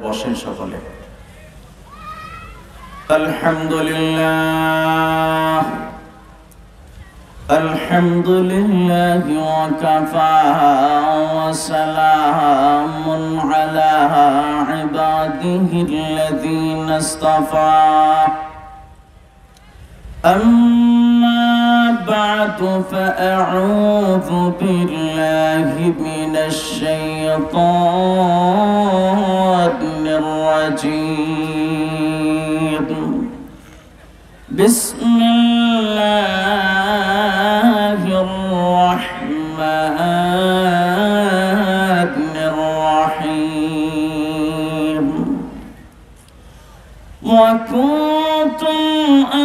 বসেন সকলে। আলহামদুলিল্লাহ আলহামদুলিল্লাহ ওয়া কাফা ওয়া সালামুন আলা ইবাদিহিল্লাযীনা ইসতাফা। أما بعد فأعوذ بالله من الشيطان الرجيم. بسم الله الرحمن الرحيم. وكنتم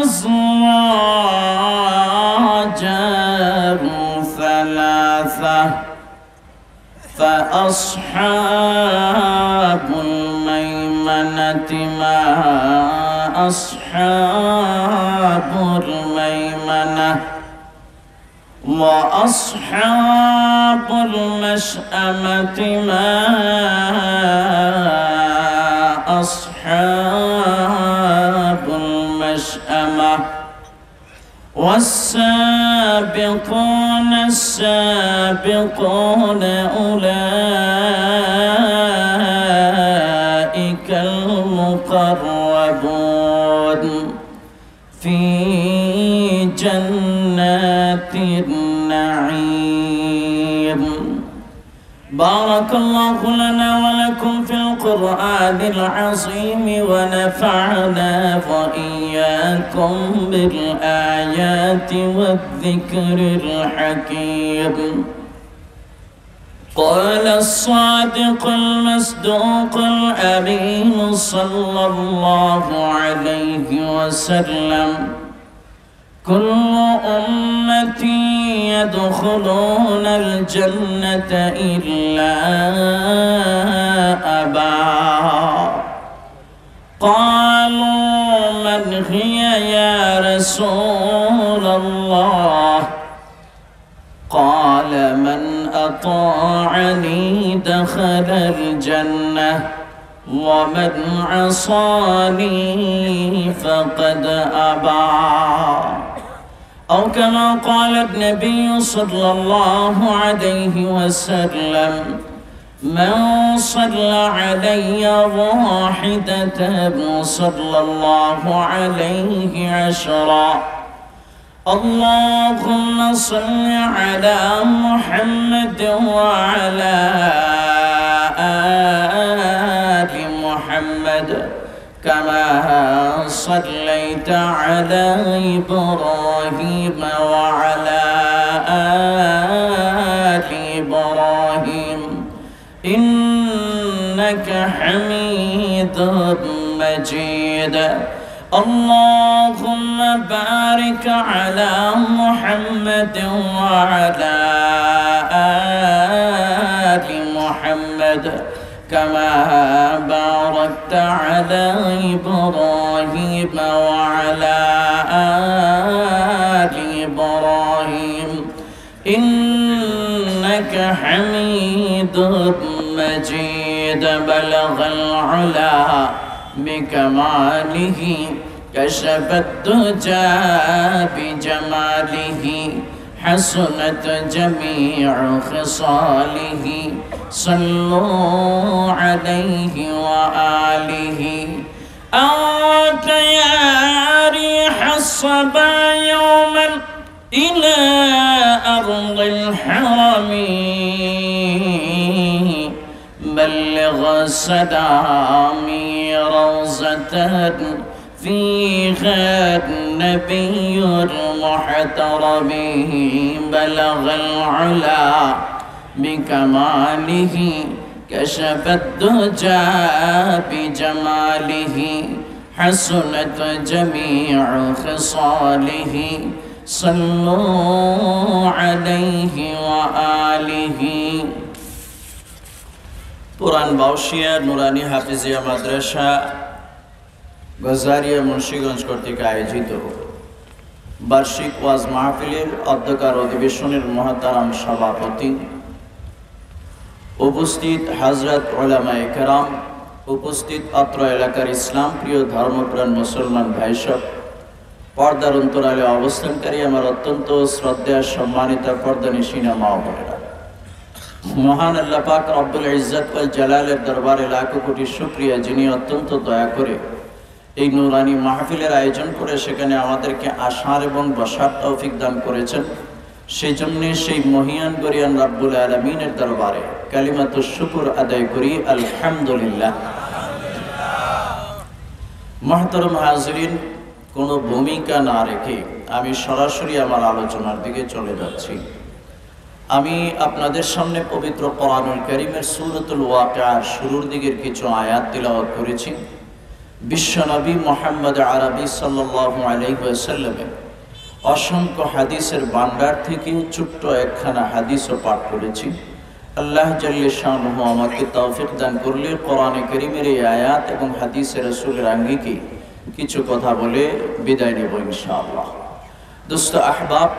أزواجا ثلاثة فأصحاب الميمنة ما أصحاب الميمنة وأصحاب المشأمة ما أصحاب المشأمة. والسابقون السابقون أولئك المقربون في جنات النعيم. بارك الله لنا ولكم في القرآن العظيم ونفعنا وإياكم بالآيات والذكر الحكيم. قال الصادق المصدوق الأمين صلى الله عليه وسلم: كل أمتي يدخلون الجنة إلا أبا. قالوا: من هي يا رسول الله؟ قال: من أطاعني دخل الجنة ومن عصاني فقد أبى. أو كما قال النبي صلى الله عليه وسلم: من صلى علي واحدة صلى الله عليه عشرا. اللهم صل على محمد وعلى آل محمد كما صليت على إبراهيم وعلى آل إبراهيم إنك حميد مجيد. اللهم بارك على محمد وعلى آل محمد كما باركت على إبراهيم وعلى آل إبراهيم إنك حميد مجيد. بلغ العلا بكماله كشف الدجى بجماله حسنت جميع خصاله. صلوا عليه وآله. أنت يا ريح الصبا يوما إلى أرض الحرم بلغ سلامي روزة فيها النبي المحترم. بلغ العلا بكماله كشف الدجى بجماله حسنت جميع خصاله. صلوا عليه وآله. পুরান বাউশিয়া নুরানি হাফিজিয়া মাদ্রাসা গজারিয়া মুন্সিগঞ্জ কর্তৃক আয়োজিত বার্ষিক ওয়াজ মাহফিলের অধ্যকার অধিবেশনের মহতারাম সভাপতি, উপস্থিত হযরত উলামায়ে কেরাম, উপস্থিত অত্র এলাকার ইসলাম প্রিয় ধর্মপ্রাণ মুসলমান ভাইসব, পর্দার অন্তরালে অবস্থানকারী আমার অত্যন্ত শ্রদ্ধা সম্মানিত পর্দানিশিনা মা ও বোনেরা, মহান আল্লাহ পাক রব্বুল ইজ্জত ওয়াল জালালের দরবারে লাখো কোটি শুকরিয়া, যিনি অত্যন্ত দয়া করে এই নূরানি মাহফিলের আয়োজন করে সেখানে আমাদেরকে আসার এবং বসার তৌফিক দান করেছেন। সেই জন্যে সেই মহিয়ান গরিয়ান রব্বুল আলামিনের দরবারে কালিমাতুশ শুকর আদায় করি, আলহামদুলিল্লাহ। মুহতারাম হাজিরিন, কোনো ভূমিকা না রেখে আমি সরাসরি আমার আলোচনার দিকে চলে যাচ্ছি। আমি আপনাদের সামনে পবিত্র কোরআনুল কারীমের সূরাতুল ওয়াকিয়ার শুরুর দিকের কিছু আয়াত তিলাওয়াত করেছি। বিশ্বনবী মুহাম্মদ আরবি সাল্লাল্লাহু আলাইহি ওয়াসাল্লামের অসংখ্য হাদিসের ভান্ডার থেকে ছোট্ট একখানা হাদিসও পাঠ করেছি। আল্লাহ জাল্লে শানুহু আমাকে তৌফিক দান করলে কোরআনে কারীমের এই আয়াত এবং হাদিসের রাসূলের আঙ্গিকে কিছু কথা বলে বিদায় নেব ইনশাআল্লাহ। দোস্ত আহবাব,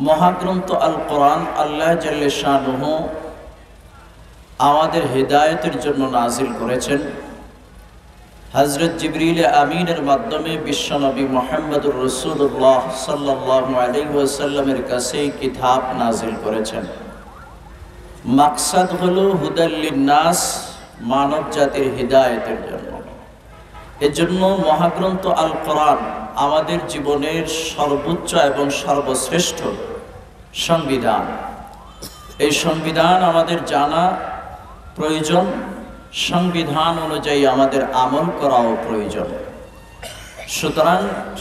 মহাগ্রন্থ আল কোরআন আল্লাহ জাল্লে শানুহু আমাদের হেদায়েতের জন্য নাজিল করেছেন। হযরত জিবরিল আমিনের মাধ্যমে বিশ্বনবী মুহাম্মদুর রাসূলুল্লাহ সাল্লাল্লাহু আলাইহি ওয়াসাল্লামের কাছে কিতাব নাজিল করেছেন। মাকসাদ হলো হুদাল লিন্নাস, মানব জাতির হিদায়াতের জন্য। এজন্য মহাগ্রন্থ আল কোরআন আমাদের জীবনের সর্বোচ্চ এবং সর্বশ্রেষ্ঠ সংবিধান। এই সংবিধান আমাদের জানা প্রয়োজন, সংবিধান অনুযায়ী আমাদের আমল করাও প্রয়োজন। সুতরাং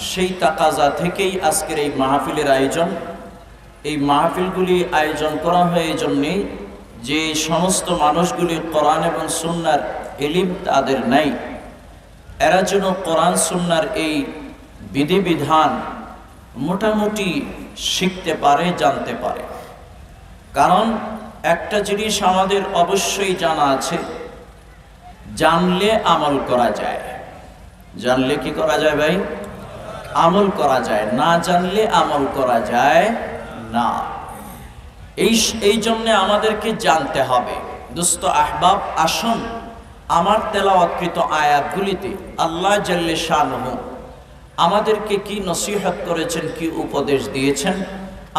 সেই তাকাজা থেকেই আজকের এই মাহফিলের আয়োজন। এই মাহফিলগুলি আয়োজন করা হয় এই জন্যেই যে সমস্ত মানুষগুলি কোরআন এবং সুন্নাহর ইলম তাদের নাই, এরা যেন কোরআন সুন্নাহর এই বিধিবিধান মোটামুটি শিখতে পারে, জানতে পারে। কারণ একটা জিনিস আমাদের অবশ্যই জানা আছে, জানলে আমল করা যায়। জানলে কি করা যায় ভাই? আমল করা যায়। না জানলে আমল করা যায় না। এই জন্য আমাদেরকে জানতে হবে। দোস্ত আহবাব, আসুন আমার তেলাওয়াতকৃত আয়াতগুলিতে আল্লাহ জাল্লে শানুহু আমাদেরকে কি নসিহত করেছেন, কি উপদেশ দিয়েছেন,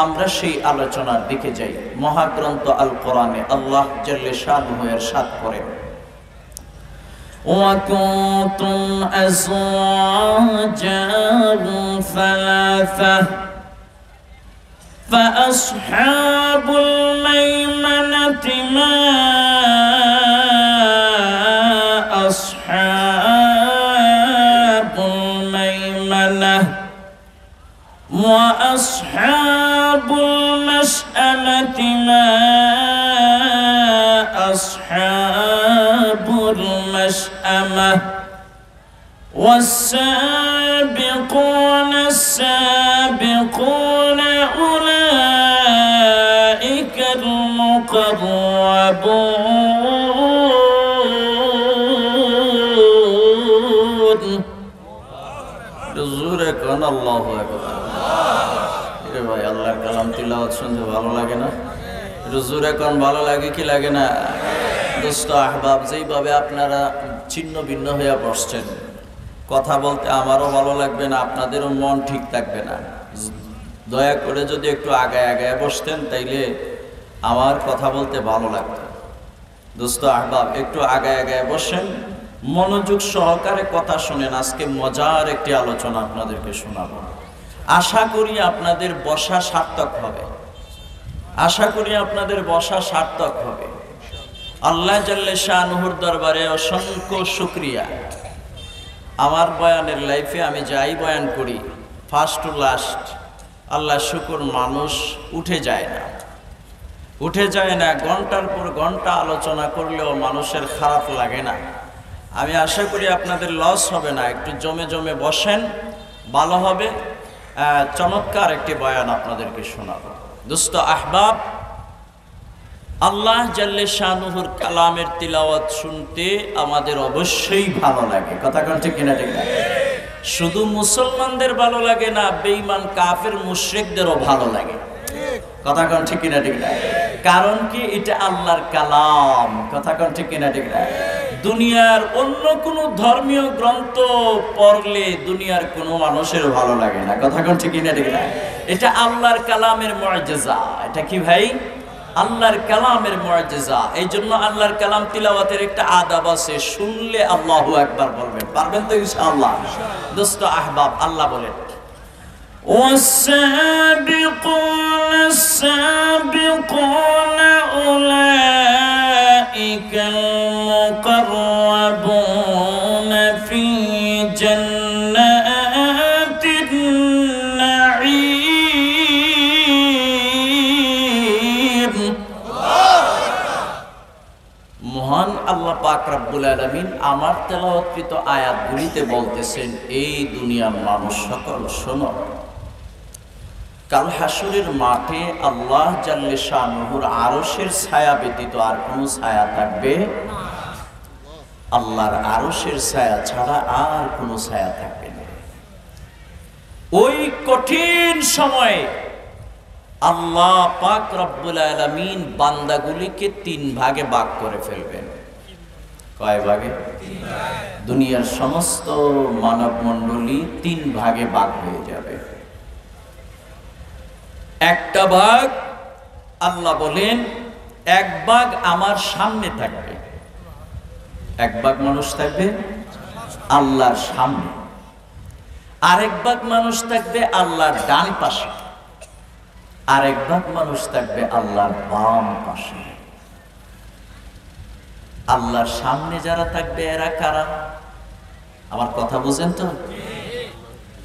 আমরা সেই আলোচনার দিকে যাই। মহাগ্রন্থ আল কোরআনে আল্লাহ জাল্লে শানুহু ইরশাদ করেন, وَكُنْتُمْ أَزْوَاجًا ثَلَاثَةً فَأَصْحَابُ الْمَيْمَنَةِ مَا أَصْحَابُ الْمَيْمَنَةِ وَأَصْحَابُ الْمَشْأَمَةِ مَا أَصْحَابُ المشأمة والسابقون السابقون أولئك المقربون জোরে কোন আল্লাহু আকবার। এ ভাই, আল্লাহর কালাম তিলাওয়াত শুনতে ভালো লাগে না? জোরে কোন ভালো লাগে কি লাগে না? দোস্ত আহবাব, যেইভাবে আপনারা ছিন্ন ভিন্ন হয়ে বসছেন, কথা বলতে আমারও ভালো লাগবে না, আপনাদেরও মন ঠিক থাকবে না। দয়া করে যদি একটু আগায় আগায় বসতেন তাইলে আমার কথা বলতে ভালো লাগতো। দোস্ত আহবাব, একটু আগায় আগায় বসেন, মনোযোগ সহকারে কথা শুনেন। আজকে মজার একটি আলোচনা আপনাদেরকে শোনাবো। আশা করি আপনাদের বসা সার্থক হবে। আশা করি আপনাদের বসা সার্থক হবে। আল্লাহ জাল্লে শানুহুর দরবারে অসংখ্য শুকরিয়া। আমার বয়ানের লাইফে আমি যাই বয়ান করি, ফার্স্ট টু লাস্ট আল্লাহ শুকর, মানুষ উঠে যায় না। ঘন্টার পর ঘন্টা আলোচনা করলেও মানুষের খারাপ লাগে না। আমি আশা করি আপনাদের লস হবে না। একটু জমে জমে বসেন, ভালো হবে। চমৎকার একটি বয়ান আপনাদেরকে শোনাবো। দোস্ত আহবাব, আল্লাহ জাল্লে শানুহুর কালামের তিলাওয়াত শুনতে আমাদের অবশ্যই ভালো লাগে। কথা কোন ঠিক কিনা? ঠিক না? শুধু মুসলমানদের ভালো লাগে না, বেঈমান কাফের মুশরিকদেরও ভালো লাগে। কথা কোন ঠিক কিনা? ঠিক না? কারণ কি? এটা আল্লাহর কালাম। কথা কোন ঠিক কিনা? ঠিক না? দুনিয়ার অন্য কোনো ধর্মীয় গ্রন্থ পড়লে দুনিয়ার কোনো মানুষের ভালো লাগে না। কথা কোন ঠিক না? ঠিক না? এটা আল্লাহর কালামের মুআজিজা। এটা কি ভাই? আল্লাহর কালামের মুআজিজা। এই জন্য আল্লাহর কালাম তিলাওয়াতের একটা আদাব আছে, শুনলে আল্লাহু আকবার বলবেন। পারবেন তো ইনশাআল্লাহ? দোস্ত আহবাব, আল্লাহ বলেন والسابقون السابقون أولئك المقربون في جنات النعيم মহান আল্লাহ পাক রব্বুল আলামিন আমার তেলাওয়াতকৃত আয়াতগুলিতে বলতেছেন, এই দুনিয়ার মানুষ সকল শোনো, কাল হাসরের মাঠে আল্লাহ জাল্লে শানুহুর আরশের ছায়া ব্যতীত আর কোনো ছায়া থাকবে না। আল্লাহর আরশের ছায়া ছাড়া আর কোনো ছায়া থাকবে না। ওই কঠিন সময়ে আল্লাহ পাক রব্বুল আলামিন বান্দাগুলিকে 3 ভাগে ভাগ করে ফেলবেন। কয় ভাগে? দুনিয়ার সমস্ত মানব মণ্ডলী 3 ভাগে ভাগ হয়ে যাবে। একটা ভাগ আল্লাহ বলেন, এক ভাগ আমার সামনে থাকবে, এক ভাগ মানুষ থাকবে আল্লাহর সামনে, আরেক ভাগ মানুষ থাকবে আল্লাহর ডান পাশে, আরেক ভাগ মানুষ থাকবে আল্লাহর বাম পাশে। আল্লাহর সামনে যারা থাকবে এরা কারা? আমার কথা বুঝেন তো?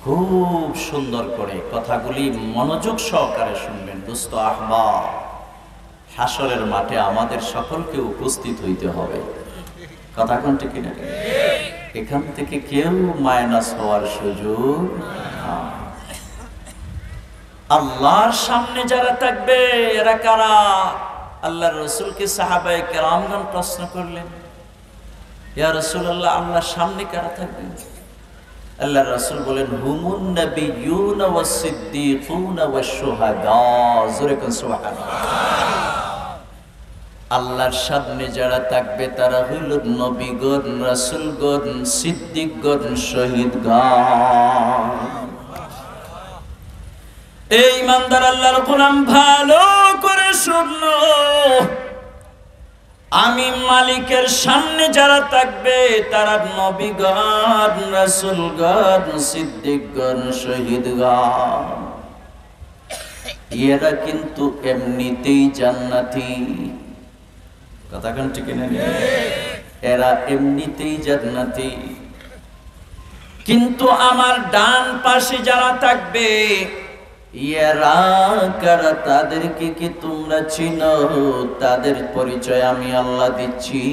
খুব সুন্দর করে কথাগুলি মনোযোগ সহকারে শুনবেন। দোস্ত আহবাব, হাসরের মাঠে আমাদের সকলকে উপস্থিত হইতে হবে। কথা কোনটি কিনা? এখান থেকে কেউ মাইনাস হওয়ার সুযোগ না। আল্লাহর সামনে যারা থাকবে এরা কারা? আল্লাহর রাসূলকে সাহাবায়ে কেরামগণ প্রশ্ন করলেন, ইয়া রাসূলুল্লাহ, আল্লাহর সামনে কারা থাকবেন? আল্লাহর রাসূল বলেন, হুমুন নাবিয়্যুনা ওয়াস সিদ্দীকুনা ওয়াশ শুহাদা। জোরে কোন সুবহানাল্লাহ। আল্লাহর সামনে যারা থাকবে তারা হইল নবীগণ, রাসূলগণ, সিদ্দিকগণ, শহীদগণ। এই ইমানদার আল্লাহর গোলাম ভালো করে শুনলো, আমি মালিকের সামনে যারা থাকবে তারা নবীগণ, রাসূলগণ, সিদ্দিকগণ, শহীদগণ। এরা কিন্তু এমনিতেই জান্নাতি। কথা কোন ঠিক না? এরা এমনিতেই জান্নাতি। কিন্তু আমার ডান পাশে যারা থাকবে এরা কারা? তাদেরকে কি তোমরা চিনো? তাদের পরিচয় আমি আল্লাহ দিচ্ছি।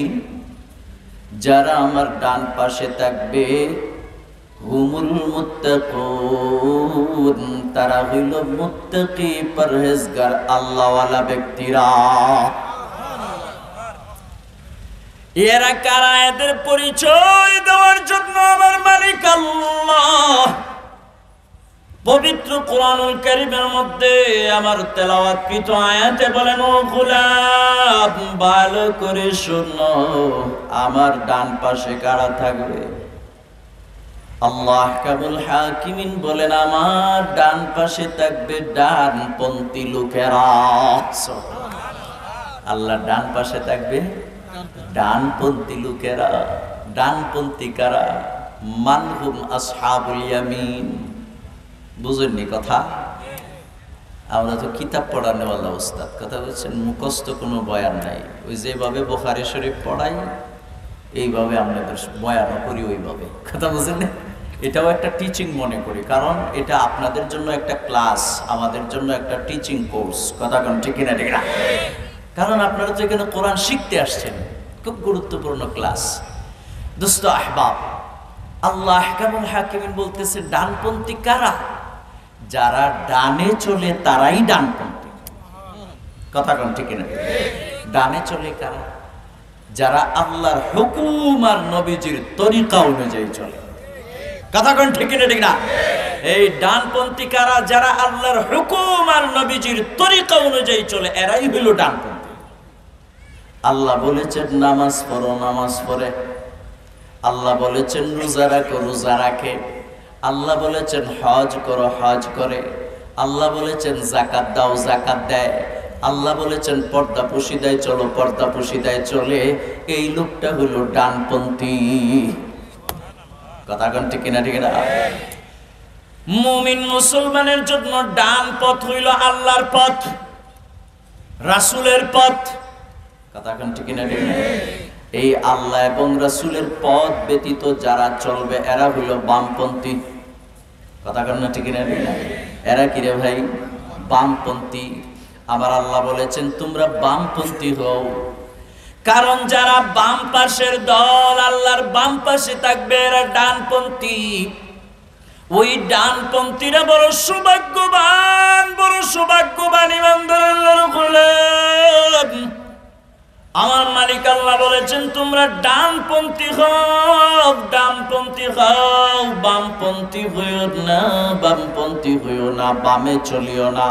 যারা আমার ডান পাশে থাকবে হুমুল মুত্তাকুন, তারা হইল মুত্তাকি, পরহেজগার, আল্লাহওয়ালা ব্যক্তিরা। এরা কারা? এদের পরিচয় দেওয়ার জন্য আমার মালিক আল্লাহ পবিত্র কোরআনুল কারীমের মধ্যে আমার তেলাওয়াতকৃত আয়াতে বলেন, ও গোলাম ভালো করে শোনো, আমার ডান পাশে কারা থাকবে? আল্লাহ আহকামুল হাকিমিন বলেন, আমার ডান পাশে থাকবে ডানপন্থী লোকেরা। আল্লাহ ডান পাশে থাকবে ডানপন্থী লোকেরা। ডানপন্থী কারা? মানহুম আসহাবুল ইয়ামিন। বুঝেননি কথা? আমরা তো কিতাব পড়ানোওয়ালা ওস্তাদ, কথা বলছেন, মুখস্থ কোনো বয়ান নাই। ওই যেভাবে বুখারী শরীফ পড়াই এইভাবে আমরা বয়ানও করি ওইভাবে। কথা বুঝেন? এটাও একটা টিচিং মনে করি, কারণ এটা আপনাদের জন্য একটা ক্লাস, আমাদের জন্য একটা টিচিং কোর্স। কথা কোন ঠিক না? ঠিক না? কারণ আপনারা তো এখানে কোরআন শিখতে আসছেন, খুব গুরুত্বপূর্ণ ক্লাস। দোস্ত আহবাব, আল্লাহ আহকামুল হাকিমিন বলতেছে ডানপন্থী কারা? যারা ডানে চলে তারাই ডানপন্থী। কথা কোন ঠিক না? ডানে চলে কারা? যারা আল্লাহর হুকুম আর নবীজির তরিকা অনুযায়ী চলে। কথা কোন ঠিক না? ঠিক না? এই ডানপন্থী কারা? যারা আল্লাহর হুকুম আর নবীজির তরিকা অনুযায়ী চলে, এরাই হইল ডানপন্থী। আল্লাহ বলেছেন নামাজ পড়ো, নামাজ পড়ে আল্লাহ বলেছেন রোজা রাখো, রোজা রাখে। আল্লাহ বলেছেন হজ করো, হজ করে। আল্লাহ বলেছেন যাকাত দাও, যাকাত দেয়। আল্লাহ বলেছেন পর্দা পুশিদায় চলো, পর্দা পুশিদায় চলে। এই লোকটা হলো ডানপন্থী। কথা কোন ঠিক কিনা? ঠিক না? মুমিন মুসলমানের জন্য ডান পথ হইল আল্লাহর পথ, রাসূলের পথ। কথা কোন ঠিক কিনা? ঠিক না? এই আল্লাহ এবং রাসূলের পথ ব্যতীত যারা চলবে এরা হইল বামপন্থী। কথা কোন না? ঠিক কিনা? ঠিক না? এরা কি রে ভাই? বামপন্থী। আবার আল্লাহ বলেছেন তোমরা বামপন্থী হও, কারণ যারা বাম পাশের দল, আল্লাহর বাম পাশে থাকবে, এরা ডানপন্থী। ওই ডানপন্থীরা বড় সৌভাগ্যবান, বড় সৌভাগ্যবান ইমানদার আল্লাহর গোলাম। আমার মালিক আল্লাহ বলেছেন তোমরা ডানপন্থী হও, ডানপন্থী হও, বামপন্থী হইও না, বামপন্থী হইও না, বামে চলিও না।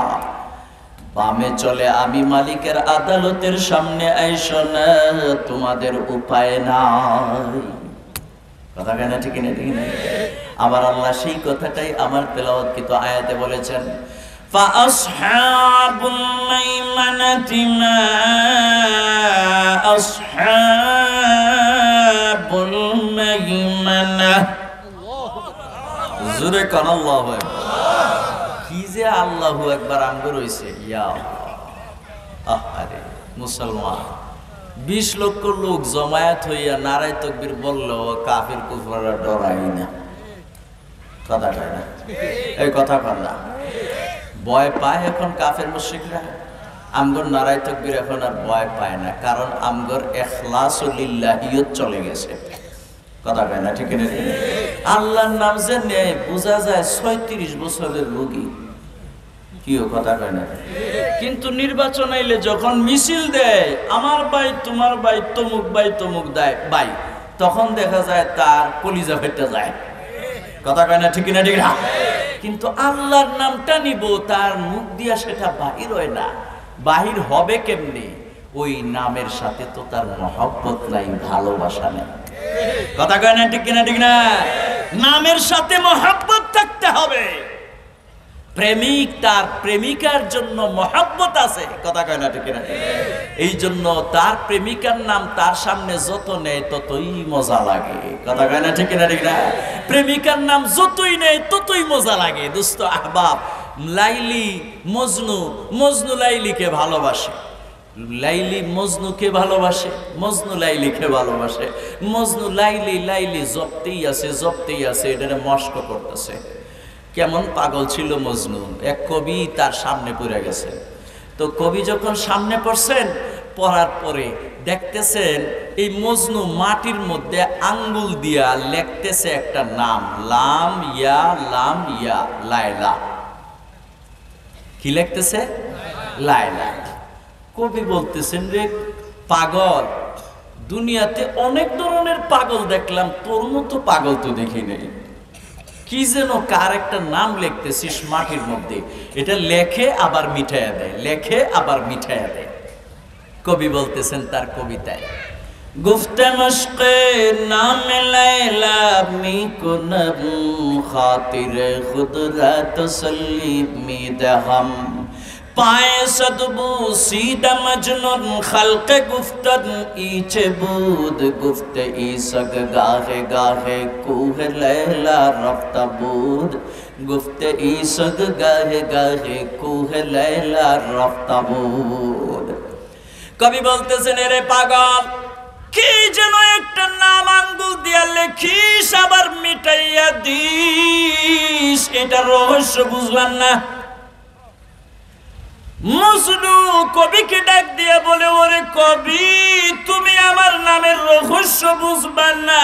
বামে চলে আমি মালিকের আদালতের সামনে আইসো না, তোমাদের উপায় নাই। কথা কেন? ঠিক না? ঠিক না? আবার আল্লাহ সেই কথাটাই আমার তেলাওয়াতকৃত আয়াতে বলেছেন ফাআসহাবুল মাইমানাতি মা আসহাবুল মাইমানা। জোরে কান আল্লাহু আকবার। কি যে আল্লাহু আকবার আমগো রইছে। ইয়া আরে মুসলমান 20 লক্ষ লোক জমায়েত হইয়া নারায়ে তাকবীর বললো কাফির কুফাররা ডরাই না। কথা কয় না? এই কথা কয় না? ভয় পায় এখন কাফের মুশরিকরা। আমগর নারায়ে তাকবীর এখন আর ভয় পায় না, কারণ আমগর ইখলাসু লিল্লাহিয়ত চলে গেছে। কথা কয় না? ঠিক না? আল্লাহর নাম যে নেই বোঝা যায় 36 বছরের রোগী। কিও কথা কয় না? কিন্তু নির্বাচন আইলে যখন মিছিল দেয় আমার ভাই তোমার ভাই তমুক ভাই তমুক দেয় ভাই, তখন দেখা যায় তার কলিজা ফেটে যায়। কথা কয় না? ঠিক না? ঠিক না? কিন্তু আল্লাহর নামটা নিব, তার মুখ দিয়া সেটা বাহির হয় না। বাহির হবে কেমনে? ওই নামের সাথে তো তার মহব্বত নাই, ভালোবাসা নেই। কথা কয় না? ঠিক না? ঠিক না? নামের সাথে মহব্বত থাকতে হবে। প্রেমিক তার প্রেমিকার জন্য মহব্বত আছে। কথা কয় না? ঠিক না? এই জন্য তার প্রেমিকার নাম তার সামনে যত নেয় ততই মজা লাগে। কথা কয় না? ঠিক না? ঠিক না? প্রেমিকার নাম যতই নেয় ততই মজা লাগে। দোস্ত আহবাব, লাইলি মজনু, মজনু লাইলিকে ভালোবাসে, লাইলি মজনুকে ভালোবাসে, মজনু লাইলিকে ভালোবাসে। মজনু লাইলি লাইলি জপতেই আছে, জপতেই আছে, এটারে মস্ক করতেছে। কেমন পাগল ছিল মজনু। এক কবি তার সামনে পড়ে গেছে। তো কবি যখন সামনে পড়ছেন, পড়ার পরে দেখতেছেন এই মজনু মাটির মধ্যে আঙ্গুল দিয়া লিখতেছে একটা নাম, লাম ইয়া লাইলা। কি লিখতেছে? লাইলা। কবি বলতেছেন রে পাগল, দুনিয়াতে অনেক ধরনের পাগল দেখলাম, তোর মতো পাগল তো দেখি নাই। কি যেন কার একটা নাম লিখতেছিস মাটির মধ্যে, এটা লেখে আবার মিঠাইয়া দেয়, লেখে আবার মিঠাইয়া দেয়। কবি বলতেছেন তার কবিতায়, গুফতে মশকে নাম লাইলা মি কুনব খাতিরে খুদ রা তসল্লি মি দহম পায়ে সদবু সিদা মজনুন খলকে গুফতন ইছে বুদ গুফতে ইসক গাহে গাহে কুহ লাইলা রফতা বুদ গুফতে ইসক গাহে গাহে কুহ লাইলা রফতা বুদ। কবি বলতেছেন এরে পাগল, কি যেন একটা নাম আঙ্গুল দিয়া লেখিস আবার মিটাইয়া দিস, এটা রহস্য বুঝলাম না। মজনু কবিকে ডাক দিয়া বলে, ওরে কবি তুমি আমার নামের রহস্য বুঝবা না,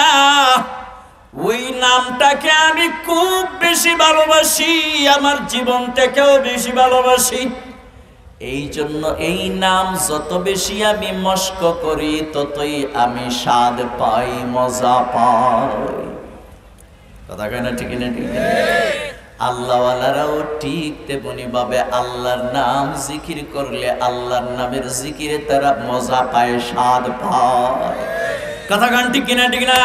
ওই নামটাকে আমি খুব বেশি ভালোবাসি, আমার জীবন থেকেও বেশি ভালোবাসি। এই জন্য এই নাম যত বেশি আমি মস্ক করি ততই আমি স্বাদ পাই, মজা পাই। কথা কয় না? ঠিক না? ঠিক না? আল্লাহওয়ালারাও ঠিক তেমনি ভাবে আল্লাহর নাম জিকির করলে আল্লাহর নামের জিকিরে তারা মজা পায়, স্বাদ পায়। কথা কন ঠিক কিনা? ঠিক না?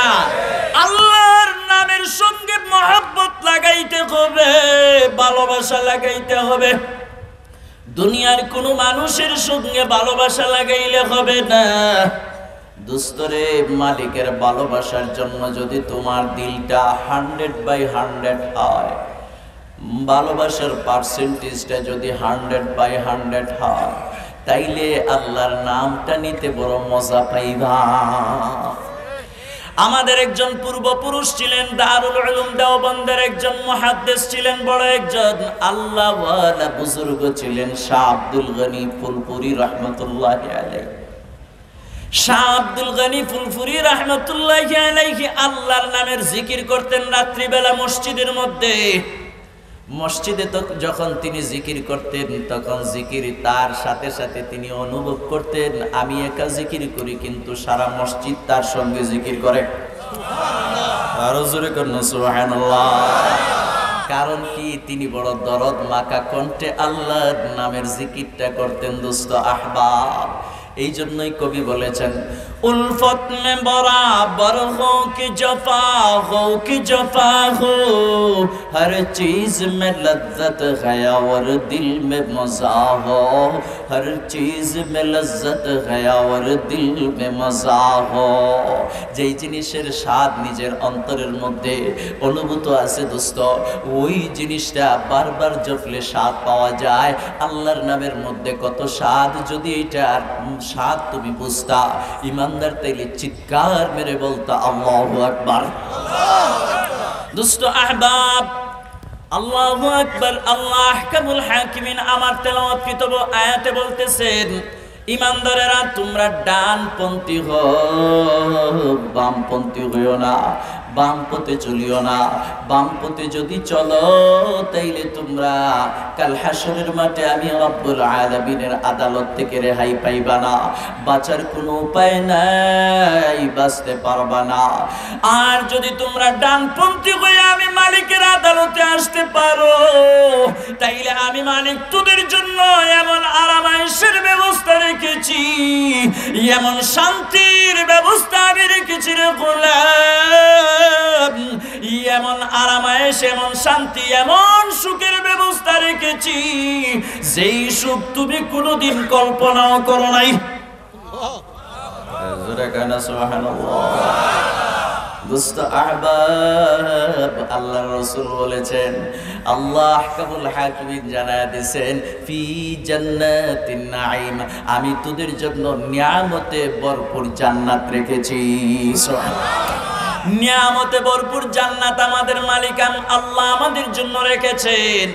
লাগাইতে হবে, ভালোবাসা লাগাইতে হবে। দুনিয়ার কোনো মানুষের সঙ্গে ভালোবাসা লাগাইলে হবে না। দোস্তরে, মালিকের ভালোবাসার জন্য যদি তোমার দিলটা 100/100 হয়, ভালোবাসার পার্সেন্টেজটা যদি 100/100 হয়, তাইলে আল্লাহর নামটা নিতে বড় মজা পাইবা। আমাদের একজন পূর্বপুরুষ ছিলেন, দারুল উলুম দেওবন্দের একজন মুহাদ্দিস ছিলেন, বড় একজন আল্লাহওয়ালা বুজুর্গ ছিলেন, শাহ আব্দুল গনি ফুলপুরি রহমতুল্লাহি আলাইহি। শাহ আব্দুল গনি ফুলপুরি রহমতুল্লাহি আলাইহি আল্লাহর নামের জিকির করতেন রাত্রিবেলা মসজিদের মধ্যে। মসজিদে তো যখন তিনি জিকির করতেন, তখন জিকির তার সাথে সাথে তিনি অনুভব করতেন, আমি একা জিকির করি কিন্তু সারা মসজিদ তার সঙ্গে জিকির করে। আরো জোরে করুন সুবহানাল্লাহ। কারণ কি? তিনি বড় দরদ মাখা কণ্ঠে আল্লাহর নামের জিকিরটা করতেন। দোস্ত আহবাব, এই জন্যই কবি বলেছেন, উলফত মে বরাবর হো কি জফা হো, কি জফা হো, হর চিজ মে লজ্জত है और दिल में मजा हो, हर चीज में लज्जत है और दिल में मजा हो। যেই জিনিসের স্বাদ নিজের অন্তরের মধ্যে অনুভূত আছে দোস্ত, ওই জিনিসটা বারবার জপলে স্বাদ পাওয়া যায়। আল্লাহর নামের মধ্যে কত স্বাদ, যদি এটার স্বাদ তুমি বুঝতা, ইমানদার তাইলে চিৎকার মেরে বলতা আল্লাহু আকবার। দোস্ত আহবাব, আল্লাহু আকবার। আল্লাহ আহকামুল হাকিমিন আমার তেলাওয়াতকৃত আয়াতে বলতেছেন, ইমানদারেরা তোমরা ডানপন্থী হও, বামপন্থী হইও না, বাম পথে চলিও না। বাম পথে যদি চলো তাইলে তোমরা কাল হাসরের মাঠে আমি রব্বুল আলামিনের আদালত থেকে রেহাই পাইবা না, বাঁচার কোনো উপায় নাই, বাঁচতে পারবা না। আর যদি তোমরা ডানপন্থী হয়ে আমি মালিকের আদালতে আসতে পারো, তাইলে আমি মালিক তোদের জন্য এমন আরামায়েশের ব্যবস্থা রেখেছি, এমন শান্তির ব্যবস্থা আমি রেখেছি রে গোলাম, এমন আরামায়েশ, এমন শান্তি, এমন সুখের ব্যবস্থা রেখেছি, যেই সুখ তুমি কোনোদিন কল্পনাও করো নাই। দোস্ত আহবাব, আল্লাহর রাসূল বলেছেন, আল্লাহ আহকামুল হাকিমিন জানায়া দিয়েছেন, ফি জান্নাতিন নাঈম, আমি তোদের জন্য নিয়ামতে ভরপুর জান্নাত রেখেছি। নিয়ামতে ভরপুর জান্নাত আমাদের মালিক আল্লাহ আমাদের জন্য রেখেছেন।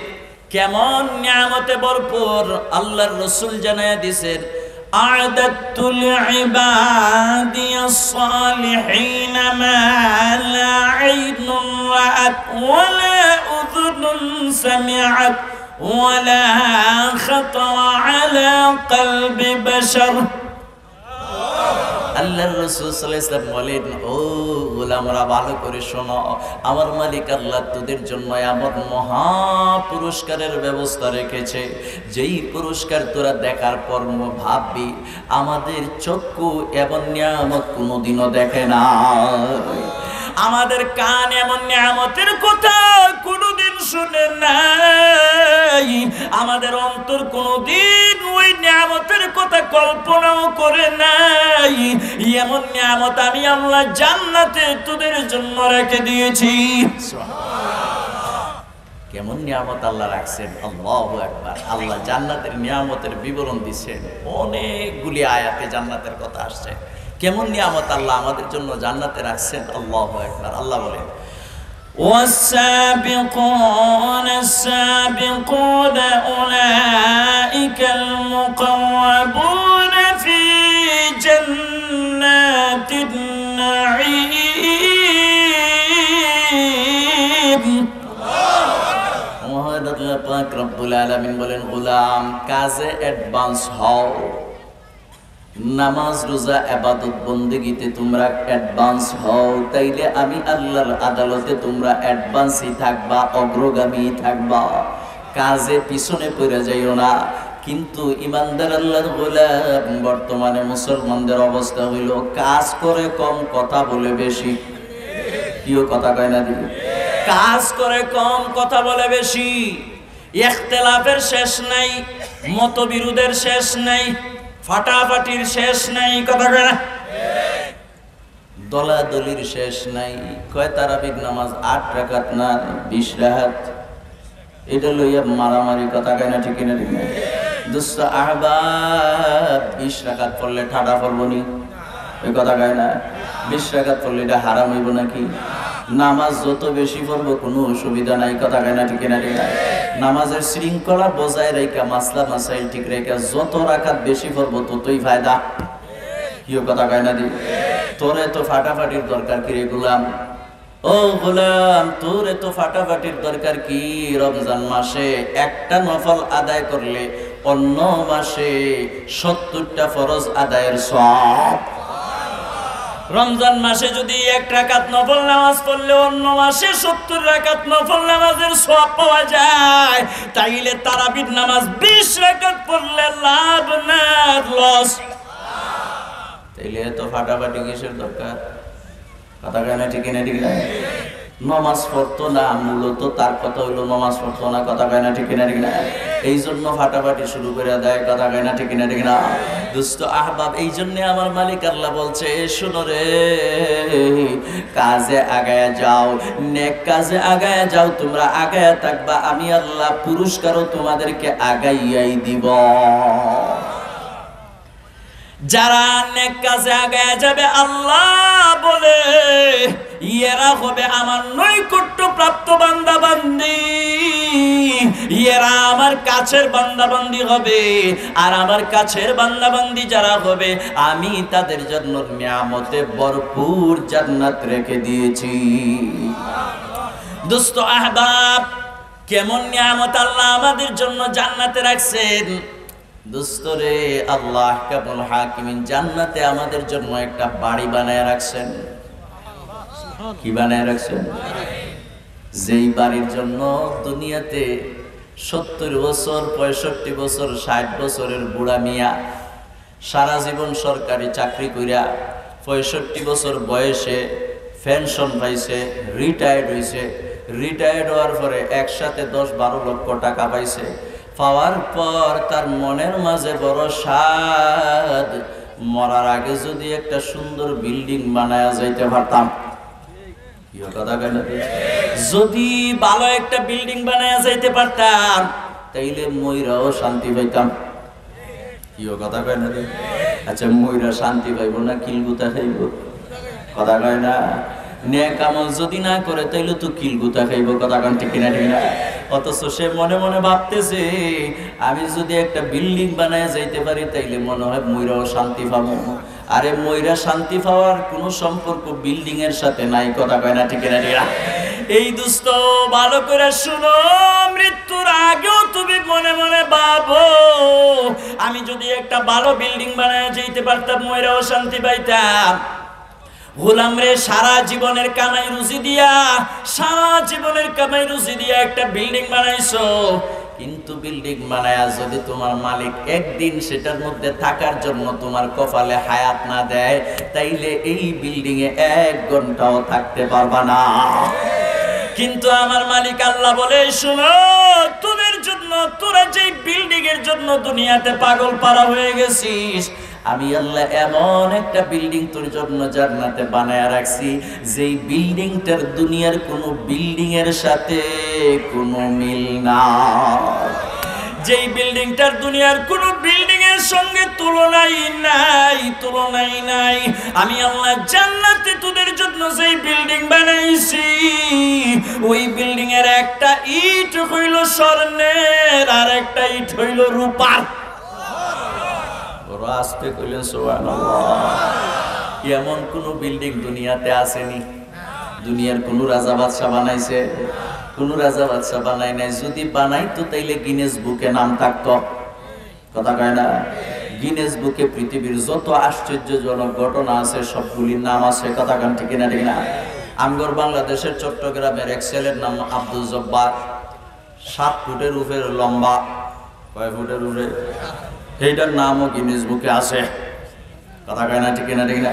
কেমন নিয়ামতে ভরপুর? আল্লাহর রাসূল জানায়া দিয়েছেন, আ'দাতু লি'ইবাদিয়াস সালিহিন মা লা আইনুন রাআত ওয়া লা উযুনুন সামিআত ওয়া লা খাতারা আলা কলবি বাশার। আল্লাহর রাসূল সাল্লাল্লাহু আলাইহি ওয়াসাল্লাম বলেন, ও গোলামরা ভালো করে শোনো, আমার মালিক আল্লাহ তোদের জন্য এমন মহা পুরস্কারের ব্যবস্থা রেখেছে, যেই পুরস্কার তোরা দেখার পর ভাববি আমাদের চক্ষু এমন নিয়ামত কোনোদিনও দেখে না, আমাদের কান এমন নিয়ামতের কথা কোনোদিন শুনে নাই, আমাদের অন্তর কোনোদিন ওই নিয়ামতের কথা কল্পনাও করে নাই। এমন নিয়ামত আমি আল্লাহ জান্নাতে তোদের জন্য রেখে দিয়েছি। কেমন নিয়ামত আল্লাহ রাখছেন, আল্লাহু আকবার। আল্লাহ জান্নাতের নিয়ামতের বিবরণ দিচ্ছেন, অনেকগুলি আয়াতে জান্নাতের কথা আসছে। কেমন নিয়ামত আল্লাহ আমাদের জন্য জান্নাতে রাখছেন, আল্লাহু আকবার। আল্লাহ বলেন, والسابقون السابقون أولئك المقربون في جنات النعيم। মহান আল্লাহ পাক রব্বুল আলামিন বলেন, গোলাম কাজে অ্যাডভান্স হও, নামাজ রোজা ইবাদত বন্দেগীতে তোমরা অ্যাডভান্স হও, তাইলে আমি আল্লাহর আদালতে তোমরা অ্যাডভান্সই থাকবা, অগ্রগামী থাকবা, কাজে পিছনে পড়ে যাইও না। কিন্তু ইমানদার আল্লাহর গোলাম, বর্তমানে মুসলমানদের অবস্থা হইল কাজ করে কম, কথা বলে বেশি। কিও কথা কয় না দিদি? কাজ করে কম, কথা বলে বেশি। ইখতিলাফের শেষ নাই, মতবিরোধের শেষ নাই, ফাটাফাটির শেষ নাই, কথা কয় না? দলাদলির শেষ নাই। কয় তারাবির নামাজ 8 রাকাত না 20 রাকাত, এটা লইয়া মারামারি, কথা কয় না? ঠিক না? ঠিক না? দুস্ত আহবাব 20 রাকাত পড়লে ঠাডা পড়বো নি? এই কথা কয় না? 20 রাকাত পড়লে এটা হারাম হইব নাকি? নামাজ যত বেশি পড়বো কোনো অসুবিধা নাই, কথা কয় না? ঠিক না? ঠিক না? নামাজের শৃঙ্খলা বজায় রেখা, মাসলা মাসাইল ঠিক রেখা, যত রাকাত বেশি পড়বো ততই ফায়দা। কিও কথা কয় না? দি তোরে তো ফাটাফাটির দরকার কি রে গোলাম? ও গোলাম, তোরে তো ফাটাফাটির দরকার কি? রমজান মাসে একটা নফল আদায় করলে অন্য মাসে 70টা ফরজ আদায়ের সওয়াব। রমজান মাসে যদি 1 রাকাত নফল নামাজ পড়লে অন্য মাসে 70 রাকাত নফল নামাজের সওয়াব পাওয়া যায়। তাইলে তারাবির নামাজ 20 রাকাত পড়লে লাভ না লস? তাইলে এত ফাটাফাটি কিসের দরকার? কথা কয় না? ঠিক না? ঠিক না? নামাজ পড়তো না, মূলত তার কথা হইলো নামাজ পড়তো না, কথা কয় না? ঠিক না? ঠিক না? এই জন্য ফাটাফাটি শুরু করে দেয়, কথা কয় না? ঠিক না? ঠিক না? দুস্থ আহবাব, এই জন্য আমার মালিক আল্লাহ বলছে, শোনো রে, কাজে আগায়া যাও, নেক কাজে আগায়া যাও, তোমরা আগায়া থাকবা, আমি আল্লাহ পুরস্কারও তোমাদেরকে আগাইয়াই দিব। যারা নেক কাজে আগায়া যাবে, আল্লাহ বলে এরা হবে আমার নৈকট্য প্রাপ্ত বান্দা বান্দি, এরা আমার কাছের বান্দা বান্দি হবে। আর আমার কাছের বান্দা বান্দি যারা হবে, আমি তাদের জন্য নিয়ামতে ভরপুর জান্নাত রেখে দিয়েছি। দোস্ত আহবাব, কেমন নিয়ামত আল্লাহ আমাদের জন্য জান্নাতে রাখছেন। দোস্তরে, আল্লাহ কাবুল হাকিমিন জান্নাতে আমাদের জন্য একটা বাড়ি বানায় রাখছেন। কি বানায় রাখছেন? যেই বাড়ির জন্য দুনিয়াতে 70 বছর, 65 বছর, 60 বছরের বুড়া মিয়া সারা জীবন সরকারি চাকরি কইরা 65 বছর বয়সে পেনশন পাইছে, রিটায়ার্ড হইছে, রিটায়ার্ড হওয়ার পরে একসাথে 10-12 লক্ষ টাকা পাইছে। পাওয়ার পর তার মনের মাঝে বড় স্বাদ, মরার আগে যদি একটা সুন্দর বিল্ডিং বানায়া যাইতে পারতাম। যদি ভালো একটা বিল্ডিং বানায়া যাইতে পারতাম, তাইলে ময়রাও শান্তি পাইতাম। কি কথা কয় না? আচ্ছা, ময়রা শান্তি পাইব না কিলগুতা খাইব? কথা কয় না? নেক আমল যদি না করে তাইলে তো কিলগুতা খাইব, কথা কন? ঠিক না? ঠিক না? অথচ সে মনে মনে ভাবতেছে, আমি যদি একটা বিল্ডিং বানায় যাইতে পারি তাইলে মনে হয় ময়রাও শান্তি পাবো। আরে ময়রা শান্তি পাওয়ার কোনো সম্পর্ক বিল্ডিং এর সাথে নাই, কথা কয় না? ঠিক না? ঠিক না? এই দুস্থ, ভালো করে শুনো, মৃত্যুর আগেও তুমি মনে মনে ভাবো, আমি যদি একটা ভালো বিল্ডিং বানায় যাইতে পারতাম, ময়রাও শান্তি পাইতাম। গোলাম রে, সারা জীবনের কামাই রুজি দিয়া, সারা জীবনের কামাই রুজি দিয়া একটা বিল্ডিং বানাইছো, কিন্তু বিল্ডিং বানায়া যদি তোমার মালিক একদিন সেটার মধ্যে থাকার জন্য তোমার কপালে হায়াত না দেয়, তাইলে এই বিল্ডিং এ 1 ঘন্টাও থাকতে পারবা না। কিন্তু আমার মালিক আল্লাহ বলে, শোনো, তোদের জন্য, তোরা যেই বিল্ডিং এর জন্য দুনিয়াতে পাগল পারা হয়ে গেছিস, আমি আল্লাহ এমন একটা বিল্ডিং তোর জন্য জান্নাতে বানায়া রাখছি, যেই বিল্ডিংটার দুনিয়ার কোনো বিল্ডিং এর সাথে কোনো মিল না। যেই বিল্ডিংটার দুনিয়ার কোনো বিল্ডিং এর সঙ্গে তুলনাই নাই, তুলনাই নাই। আমি আল্লাহ জান্নাতে তোদের জন্য যেই বিল্ডিং বানাইছি, ওই বিল্ডিং এর একটা ইট হইল স্বর্ণের, আর একটা ইট হইল রূপার। আস্তে কইলেন সুবহানাল্লাহ। এমন কোন বিল্ডিং দুনিয়াতে আসেনি। দুনিয়ার কোন রাজা বাদশা বানাইছে? কোন রাজা বাদশা বানাই নাই। যদি বানাইতো তাইলে গিনেস বুকে নাম থাকতো, কথা কয় না? গিনেস বুকে পৃথিবীর যত আশ্চর্যজনক ঘটনা আছে সবগুলির নাম আছে, কথা কন? ঠিক না? ঠিক না? আমগর বাংলাদেশের চট্টগ্রামের এক ছেলের নাম আব্দুল জব্বার, 7 ফুটের উপরে লম্বা। কয় ফুটের উপরে? এইটার নামও গিনেস বুকে আছে, কথা কয় না, ঠিক না? ঠিক না?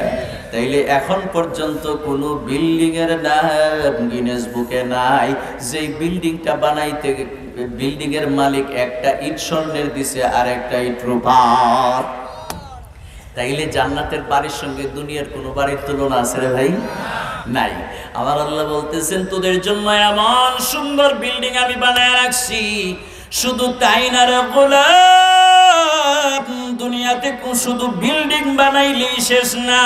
তাইলে এখন পর্যন্ত কোনো বিল্ডিং এর নাম গিনেস বুকে নাই যেই বিল্ডিংটা বানাইতে বিল্ডিং এর মালিক একটা ইট স্বর্ণের দিছে আর একটা ইট রূপার। তাইলে জান্নাতের বাড়ির সঙ্গে দুনিয়ার কোনো বাড়ির তুলনা আছে রে ভাই? নাই। আমার আল্লাহ বলতেছেন তোদের জন্য এমন সুন্দর বিল্ডিং আমি বানায় রাখছি, শুধু তাই না রে গোলাম, দুনিয়াতে শুধু বিল্ডিং বানাইলেই শেষ না,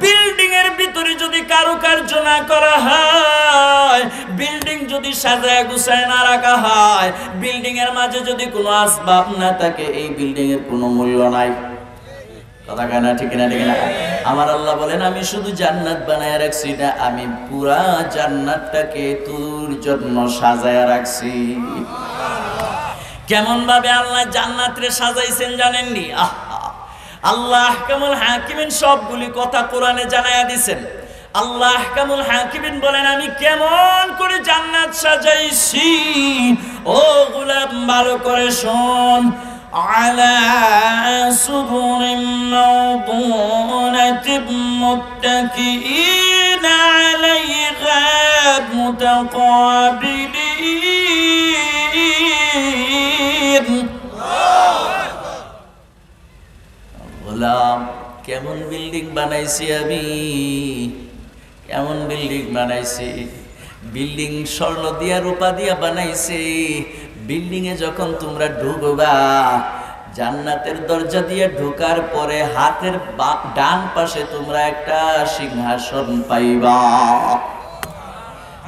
বিল্ডিং এর ভিতরে যদি কারুকার্য না করা হয়, বিল্ডিং যদি সাজায় গুছায় না রাখা হয়, বিল্ডিং এর মাঝে যদি কোনো আসবাব না থাকে, এই বিল্ডিং এর কোনো মূল্য নাই। কথা কয় না, ঠিক না? ঠিক না? আমার আল্লাহ বলেন আমি শুধু জান্নাত বানায় রাখছি না, আমি পুরা জান্নাতটাকে তোর জন্য সাজায় রাখছি। কেমন ভাবে আল্লাহ জান্নাতরে সাজাইছেন জানেননি? আল্লাহ আহকামুল হাকিমিন সবগুলি কথা কোরআনে জানায়া দিয়েছেন। আল্লাহ আহকামুল হাকিমিন বলেন আমি কেমন করে জান্নাত সাজাইছি, ও গোলাম ভালো করে শোন। على سرر موضونة متكئين عليها متقابلين। গোলাম কেমন বিল্ডিং বানাইছি আমি, কেমন বিল্ডিং বানাইছি। বিল্ডিং স্বর্ণ দিয়া রূপা দিয়া বানাইছি। বিল্ডিং এ যখন তোমরা ঢুকবা, জান্নাতের দরজা দিয়ে ঢোকার পরে হাতের ডান পাশে তোমরা একটা সিংহাসন পাইবা।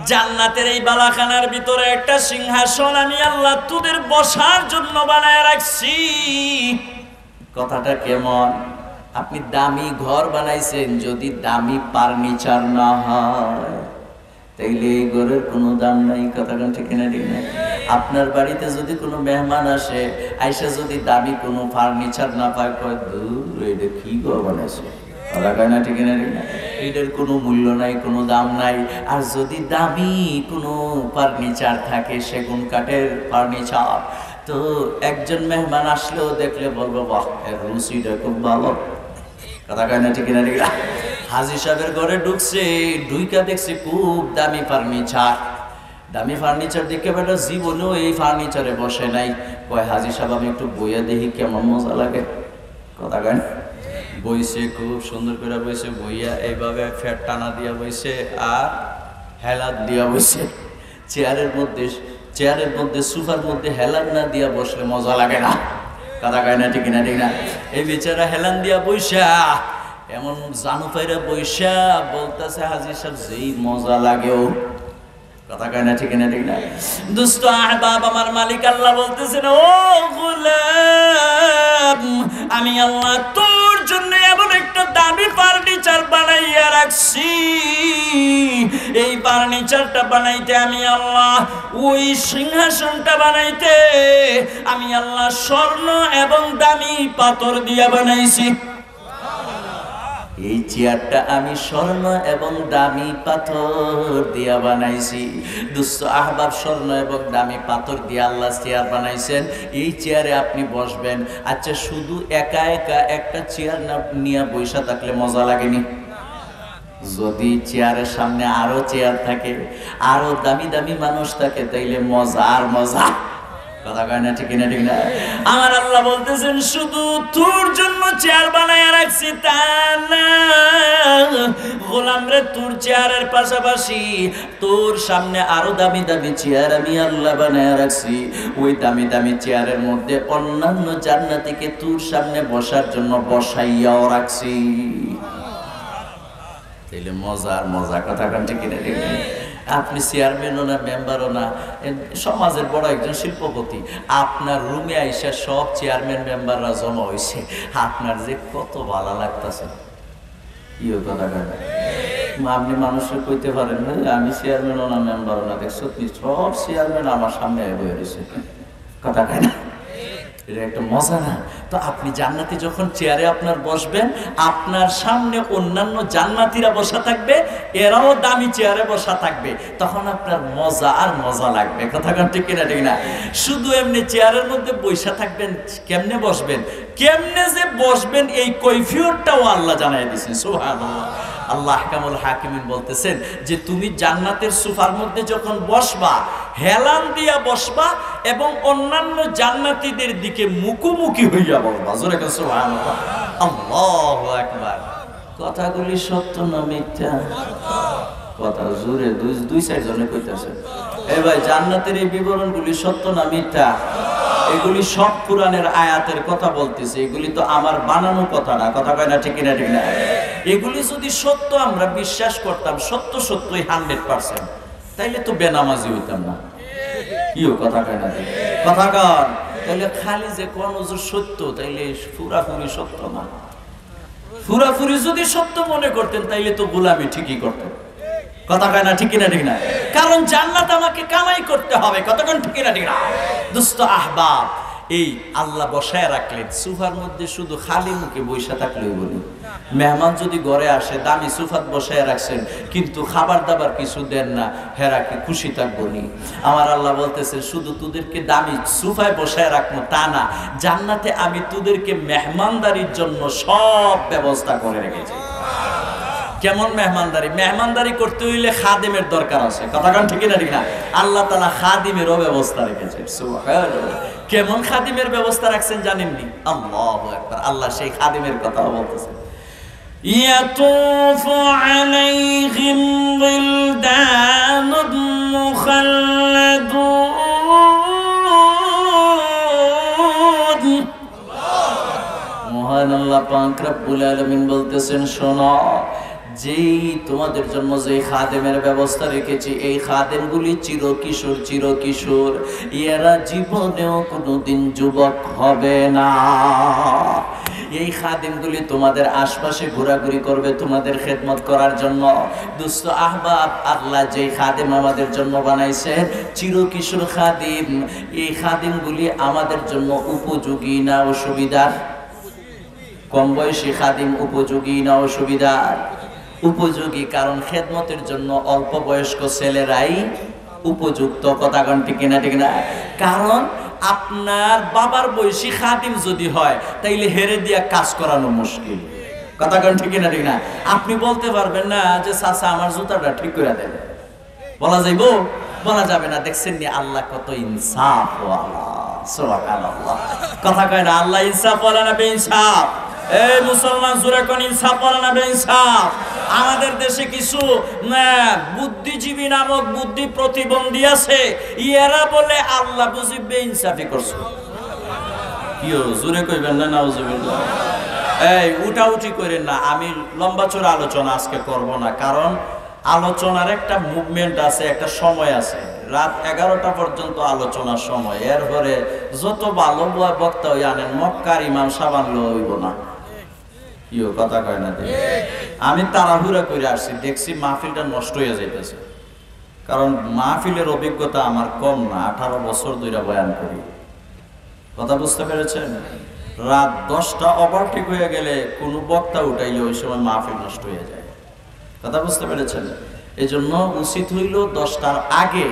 জান্নাতের এই বালাখানার ভিতরে একটা সিংহাসন আমি আল্লাহ তোদের বসার জন্য বানায় রাখছি। কথাটা কেমন? আপনি দামি ঘর বানাইছেন, যদি দামি ফার্নিচার না হয় তাইলে এই ঘরের কোনো দাম নাই। কথাটা ঠিক না? ঠিক না? আপনার বাড়িতে যদি কোনো মেহমান আসে, আইসা যদি দামি কোনো ফার্নিচার না পায়, কয় দূর এটা কি ঘর বানাইছে। কথা কয় না, ঠিক না? ঠিক না? এটার কোনো মূল্য নাই, কোনো দাম নাই। আর যদি দামি কোনো ফার্নিচার থাকে, সেগুন কাঠের ফার্নিচার, তো একজন মেহমান আসলেও দেখলে বলবো বাহ এর রুচিটা খুব ভালো। কথা কয় না, ঠিক না? ঠিক না? হাজী সাহেবের ঘরে ঢুকছে, ঢুইকা দেখছে খুব দামি ফার্নিচার। দামি ফার্নিচার দেখে বেটা জীবনেও এই ফার্নিচারে বসে নাই। কয় হাজী সাহেব আমি একটু বইয়া দেখি কেমন মজা লাগে। কথা কয় না? বইছে, খুব সুন্দর করে বইছে, বইয়া এইভাবে ফ্যাট টানা দিয়া বইছে আর হেলাত দিয়া বইছে। চেয়ারের মধ্যে সোফার মধ্যে হেলান না দিয়া বসলে মজা লাগে না। কথা কয় না, ঠিক না? ঠিক না? এই বেচারা হেলান দিয়া বইসা এমন জানু পাইরা বইসা বলতেছে হাজী সাহেব যেই মজা লাগেও। কথা কয় না, ঠিক না? ঠিক না? দোস্ত আহবাব, আমার মালিক আল্লাহ বলতেছেন ও গোলাম, আমি আল্লাহ তোর জন্য এমন একটা দামি ফার্নিচার বানাইয়া রাখছি। এই ফার্নিচারটা বানাইতে আমি আল্লাহ, ওই সিংহাসনটা বানাইতে আমি আল্লাহ স্বর্ণ এবং দামি পাথর দিয়া বানাইছি। এই চেয়ারটা আমি স্বর্ণ এবং দামি পাথর দিয়া বানাইছি। দুস্থ আহবাব, স্বর্ণ এবং দামি পাথর দিয়ে আল্লাহ চেয়ার বানাইছেন। এই চেয়ারে আপনি বসবেন। আচ্ছা, শুধু একা একা একটা চেয়ার না নিয়ে বসে থাকলে মজা লাগেনি? যদি চেয়ারের সামনে আরো চেয়ার থাকে, আরো দামি দামি মানুষ থাকে, তাইলে মজা আর মজা। কথা কয় না, ঠিক না? ঠিক না? আমার আল্লাহ বলতেছেন শুধু তোর জন্য চেয়ার বানায় রাখছি তা না গোলাম রে, তোর চেয়ারের পাশাপাশি তোর সামনে আরো দামি দামি চেয়ার আমি আল্লাহ বানায় রাখছি। ওই দামি দামি চেয়ারের মধ্যে অন্যান্য জান্নাতীকে তোর সামনে বসার জন্য বসাইয়াও রাখছি। তাইলে মজার মজা। কথা কন, ঠিক না? ঠিক না? আপনি চেয়ারম্যানও না, মেম্বারও না, সমাজের বড় একজন শিল্পপতি, আপনার রুমে আইসা সব চেয়ারম্যান মেম্বাররা জমা হয়েছে, আপনার যে কত ভালো লাগতেছে। ইয়ে কথা কয় আপনি মানুষের কইতে পারেন আমি চেয়ারম্যানও না, মেম্বারও না, দেখছো সব চেয়ারম্যান আমার সামনে বয়ে রয়েছে। কথা কয় না? এটা একটা মজা না? তো আপনি জান্নাতে যখন চেয়ারে আপনার বসবেন, আপনার সামনে অন্যান্য জান্নাতীরা বসা থাকবে, এরাও দামি চেয়ারে বসা থাকবে, তখন আপনার মজা আর মজা লাগবে। কথা কোন ঠিক কিনা? ঠিক না? শুধু এমনি চেয়ারের মধ্যে বসা থাকবেন, কেমনে বসবেন, কেমনে যে বসবেন এই কৈফিয়তটাও আল্লাহ জানাই দিয়েছেন। সুবহানাল্লাহ। আল্লাহ আহকামুল হাকিমিন বলতেছেন যে তুমি জান্নাতের সোফার মধ্যে যখন বসবা, হেলান দিয়া বসবা এবং অন্যান্য জান্নাতীদের দিকে মুখোমুখি হইয়া বলবা। জোরে বলেন সুবহানাল্লাহ। আল্লাহু আকবার। কথাগুলি সত্য না মিথ্যা? কথা জোরে দুই সাইড জনে কইতাছে। এই ভাই, জান্নাতের এই বিবরণগুলি সত্য না মিথ্যা? এগুলি সব কোরআনের আয়াতের কথা বলতেছে, এগুলি তো আমার বানানো কথা না। কথা কয় না ঠিক কিনা? ঠিক না? এগুলি যদি সত্য আমরা বিশ্বাস করতাম, সত্য সত্যই 100%, তাইলে তো বেনামাজি হইতাম না। কিও কথা কয় না? কথা কন। তাইলে খালি যে কোন হুজুর সত্য, তাইলে পুরাপুরি সত্য না। পুরাপুরি যদি সত্য মনে করতেন তাইলে তো গোলামি ঠিকই করতেন। কথা কয় না ঠিক কিনা? ঠিক না? কারণ জান্নাত আমাকে কামাই করতে হবে। কতক্ষণ ঠিক কিনা? ঠিক না? দুস্থ আহবাব, এই আল্লাহ বসায় রাখলেন সোফার মধ্যে, শুধু খালি মুখে বসে থাকলেই বলি। মেহমান যদি ঘরে আসে, দামি সোফাত বসায় রাখছেন, কিন্তু খাবার দাবার কিছু দেন না, হেরা কি খুশি থাকবো নি? আমার আল্লাহ বলতেছে শুধু তোদেরকে দামি সোফায় বসায় রাখবো তা না, জান্নাতে আমি তোদেরকে মেহমানদারির জন্য সব ব্যবস্থা করে রেখেছি। কেমন মেহমানদারি? মেহমানদারি করতে হইলে খাদিমের দরকার আছে। কথা কান ঠিক না? ঠিক না? আল্লাহ তাআলা খাদিমেরও ব্যবস্থা রেখেছেন। সুবহানাল্লাহ। কেমন খাদিমের ব্যবস্থা রাখছেন জানেননি? আল্লাহু আকবার। আল্লাহ সেই খাদিমের কথা বলতেছেন। ইয়াতুফু আলাইহিম বিলদানুন মুখাল্লাদুন। মহান আল্লাহ পাক রব্বুল আলামিন বলতেছেন, শোনো, যেই তোমাদের জন্য যে খাদেমের ব্যবস্থা রেখেছি, এই খাদেমগুলি চিরকিশোর। চিরকিশোর, এরা জীবনেও কোনোদিন যুবক হবে না। এই খাদেমগুলি তোমাদের আশপাশে ঘোরাঘুরি করবে তোমাদের খেদমত করার জন্য। দুস্থ আহবাব, আল্লাহ যে খাদেম আমাদের জন্য বানাইছে চিরকিশোর খাদিম, এই খাদিমগুলি আমাদের জন্য উপযোগী না অসুবিধার? কম বয়সী খাদিম উপযোগী না অসুবিধার? উপযোগী, কারণ খেদমতের জন্য অল্প বয়স্ক ছেলেরাই উপযুক্ত। কথা কোন ঠিক না? ঠিক না? কারণ আপনার বাবার বয়সী খাদিম যদি হয়, তাইলে হেরে দিয়া কাজ করানো মুশকিল। কথা কোন ঠিক না? ঠিক না? আপনি বলতে পারবেন না যে চাচা আমার জুতাটা ঠিক করে দেন, বলা যাইব? বলা যাবে না। দেখছেন নি আল্লাহ কত ইনসাফ ওয়ালা। সুবহানাল্লাহ। কথা কয় না? আল্লাহ ইনসাফ ওয়ালা না বেইনসাফ? এই মুসলমান জোরে কোন ইনসাফ ওয়ালা না বেইনসাফ? আমাদের দেশে কিছু বুদ্ধিজীবী নামক বুদ্ধি প্রতিবন্ধী আছে, এরা বলে আল্লাহ বুঝি বেইনসাফি করছে। কিও জোরে কইবেন না? নাউজুবিল্লাহ। এই উঠাউঠি করেন না। আমি লম্বা চড়া আলোচনা আজকে করব না, কারণ আলোচনার একটা মুভমেন্ট আছে, একটা সময় আছে। রাত 11টা পর্যন্ত আলোচনার সময়। এরপরে যত ভালো বক্তা হই আনেন, মক্কার ইমাম সাবান লইব না। ইও কথা কয় না? আমি তাড়াহুড়া করে আসছি, দেখছি মাহফিলটা নষ্ট হয়ে যাইতেছে। কারণ মাহফিলের অভিজ্ঞতা আমার কম না, 18 বছর ধরে বয়ান করি। কথা বুঝতে পেরেছেন? রাত 10টা ওভারটেক হয়ে গেলে কোনো বক্তা উঠাইলে ওই সময় মাহফিল নষ্ট হয়ে যায়। কথা বুঝতে পেরেছেন? এই জন্য উচিত হইল 10টার আগে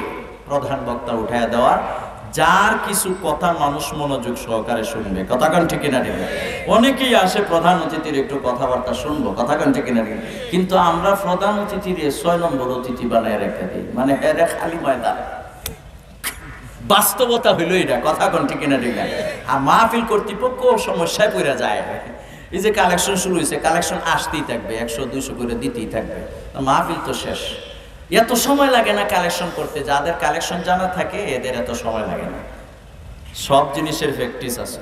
প্রধান বক্তা উঠাইয়া দেওয়ার, যার কিছু কথা মানুষ মনোযোগ সহকারে শুনবে। কথা কান ঠিক না? ঠিক না? অনেকেই আসে প্রধান অতিথির একটু কথাবার্তা শুনবো। কথা কান ঠিক না? ঠিক। কিন্তু আমরা প্রধান অতিথির 6 নম্বর অতিথি বানায় রেখে দিই, মানে এরা খালি ময়দান। বাস্তবতা হইল এটা। কথা কোন ঠিক না? ঠিক না? আর মাহফিল কর্তৃপক্ষ সমস্যায় পড়ে যায়। এই যে কালেকশন শুরু হয়েছে, কালেকশন আসতেই থাকবে, 100-200 করে দিতেই থাকবে, মাহফিল তো শেষ। এত সময় লাগে না কালেকশন করতে। যাদের কালেকশন জানা থাকে এদের এত সময় লাগে না। সব জিনিসের প্র্যাকটিস আছে,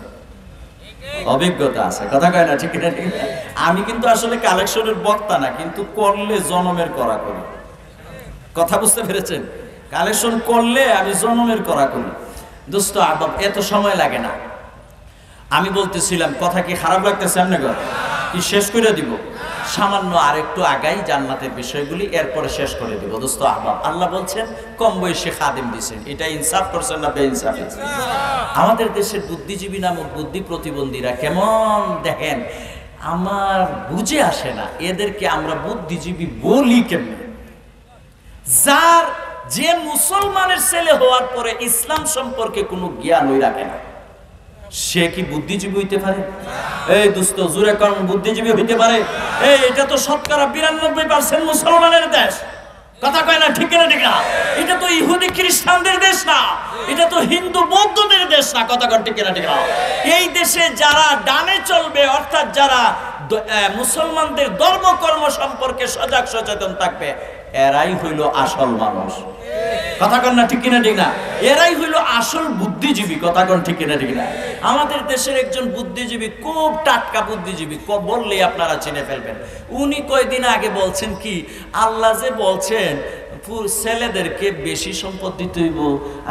অভিজ্ঞতা আছে। কথা কয় না ঠিক না? ঠিক না? আমি কিন্তু আসলে কালেকশনের বক্তা না, কিন্তু করলে জনমের করা করি। কথা বুঝতে পেরেছেন? কালেকশন করলে আমি জনমের করা করি। দোস্ত আহবাব, এত সময় লাগে না। আমি বলতেছিলাম, কথা কি খারাপ লাগতেছে আপনাকে? কি শেষ করে দিব? সামান্য আরেকটু আগাই জান্নাতের বিষয়গুলি, এরপরে শেষ করে দিব। দোস্ত আহবাব, আল্লাহ বলছেন কম বয়সে খাদিম দিচ্ছেন, এটা ইনসাফ করছেন না বেইনসাফি? আমাদের দেশের বুদ্ধিজীবী নামক বুদ্ধি প্রতিবন্ধীরা কেমন দেখেন, আমার বুঝে আসে না এদেরকে আমরা বুদ্ধিজীবী বলি কেমন। যে মুসলমানের ছেলে হওয়ার পরে ইসলাম সম্পর্কে কোনো জ্ঞানই রাখে না, সে কি বুদ্ধিজীবী হইতে পারে? এই দোস্ত জুরে কোন বুদ্ধিজীবী হইতে পারে? এটা তো শতকরা 92% মুসলমানের দেশ, কথা কয় না, ঠিক না? ঠিক না? এটা তো ইহুদি খ্রিস্টানদের দেশ না, এটা তো হিন্দু বৌদ্ধদের দেশ না, কথা কয় ঠিক না? ঠিক না? এই দেশে যারা ডানে চলবে, অর্থাৎ যারা মুসলমানদের ধর্মকর্ম সম্পর্কে সজাগ সচেতন থাকবে, এরাই হইল আসল মানুষ, কথা কন না, ঠিক কিনা? ঠিক না? এরাই হইল আসল বুদ্ধিজীবী, কথা কন, ঠিক কিনা? ঠিক না? আমাদের দেশের একজন বুদ্ধিজীবী, খুব টাটকা বুদ্ধিজীবী, বললেই আপনারা চিনে ফেলবেন। উনি কয়দিন আগে বলছেন কি, আল্লাহ যে বলছেন ছেলেদেরকে বেশি সম্পদ দিতে হইব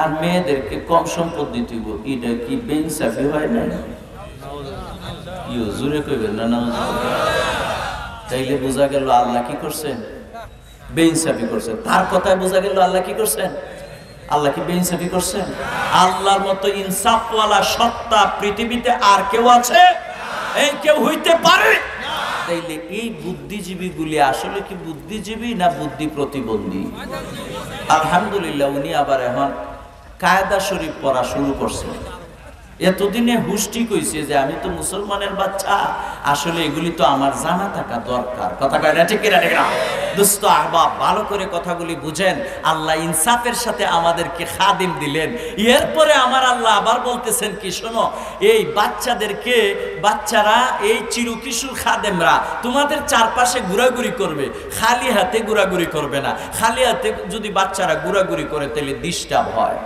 আর মেয়েদেরকে কম সম্পদ দিতে হইব, এটা কি বেইনসাফি হয় না? জোরে কইবেন না? না, তাইলে বোঝা গেল আল্লাহ কি করছেন? বেইনসাফি করছেন। তার কথায় বোঝা গেল আল্লাহ কি করছেন? আল্লাহ কি বেইনসাফি করছেন? আল্লাহর মতো ইনসাফওয়ালা সত্তা পৃথিবীতে আর কেউ আছে? এই কেউ হইতে পারে? তাইলে এই বুদ্ধিজীবীগুলি আসলে কি বুদ্ধিজীবী না বুদ্ধি প্রতিবন্ধী? আলহামদুলিল্লাহ, উনি আবার এখন কায়দা শরীফ পড়া শুরু করছেন। এতদিনে হুষ্টি কইছে যে আমি তো মুসলমানের বাচ্চা, আসলে এগুলি তো আমার জানা থাকা দরকার, কথা কয় না, ঠিক কিনা? ঠিক না? দোস্ত আহবাব, ভালো করে কথাগুলি বুঝেন। আল্লাহ ইনসাফের সাথে আমাদেরকে খাদিম দিলেন, এরপরে আমার আল্লাহ আবার বলতেছেন কি, শোনো, এই বাচ্চাদেরকে, বাচ্চারা এই চিরকিশোর খাদেমরা তোমাদের চারপাশে ঘোরাঘুরি করবে, খালি হাতে ঘোরাঘুরি করবে না। খালি হাতে যদি বাচ্চারা ঘোরাঘুরি করে তাহলে ডিস্টার্ব হয়,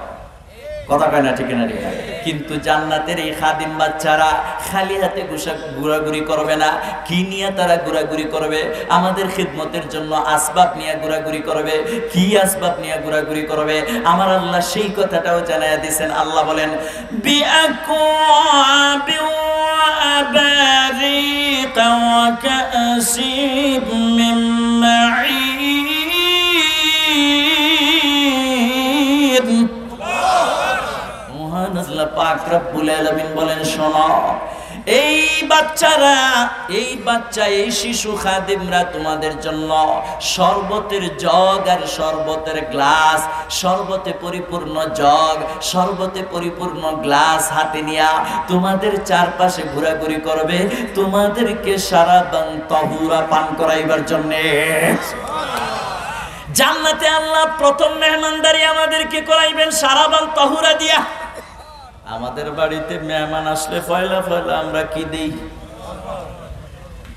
কথা কয় না, ঠিক না? ঠিক না? কিন্তু জান্নাতের এই খাদিম বাচ্চারা খালি হাতে ঘোরাঘুরি করবে না। কি নিয়ে তারা ঘোরাঘুরি করবে? আমাদের খিদমতের জন্য আসবাব নিয়ে ঘোরাঘুরি করবে। কি আসবাব নিয়ে ঘোরাঘুরি করবে? আমার আল্লাহ সেই কথাটাও জানাইয়া দিয়েছেন। আল্লাহ বলেন, বিআকওয়াবি ওয়া আবারিকা ওয়া কাসিব মিন মাঈদ। আল্লাহ পাক রব্বুল আলামিন বলেন, শোনো, এই বাচ্চারা, এই বাচ্চা, এই শিশু খাদিমরা তোমাদের জন্য শরবতের জগ আর শরবতের গ্লাস, শরবতে পরিপূর্ণ জগ, শরবতে পরিপূর্ণ গ্লাস হাতে নিয়া তোমাদের চারপাশে ঘোরাঘুরি করবে, তোমাদেরকে সারাবান তাহুরা পান করাইবার জন্য। জান্নাতে আল্লাহ প্রথম মেহমানদারি আমাদেরকে করাইবেন সারাবান তাহুরা দিয়া। আমাদের বাড়িতে মেহমান আসলে ফয়লা ফয়লা আমরা কি দেই?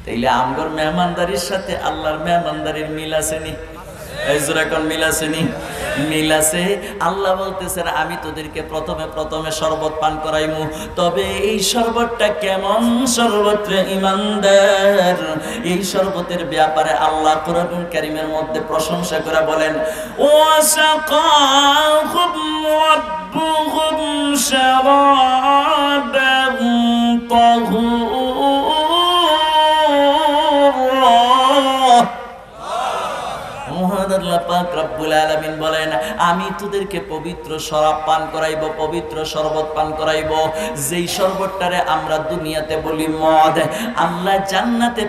তাইলে আমগর মেহমানদারির সাথে আল্লাহর মেহমানদারির মিল আছে নি? এখন মিল আছে নি? মিল আছে। আল্লাহ বলতেছেন, আমি তোদেরকে প্রথমে শরবত পান করাইমু, তবে এই শরবতটা কেমন শরবত রে ইমানদার? এই শরবতের ব্যাপারে আল্লাহ কোরআনুল কারীমের মধ্যে প্রশংসা করে বলেন, ওয়াসাকাহুম রাব্বুহুম শারাবান তাহুরা। আল্লাহ পাক রব্বুল আলামিন বলেন, আমি তোদেরকে পবিত্র শরাব পান করাইব, পবিত্র শরবত পান করাইব, যেই শরবতটারে আমরা দুনিয়াতে বলি মদ। আল্লাহ জান্নাতে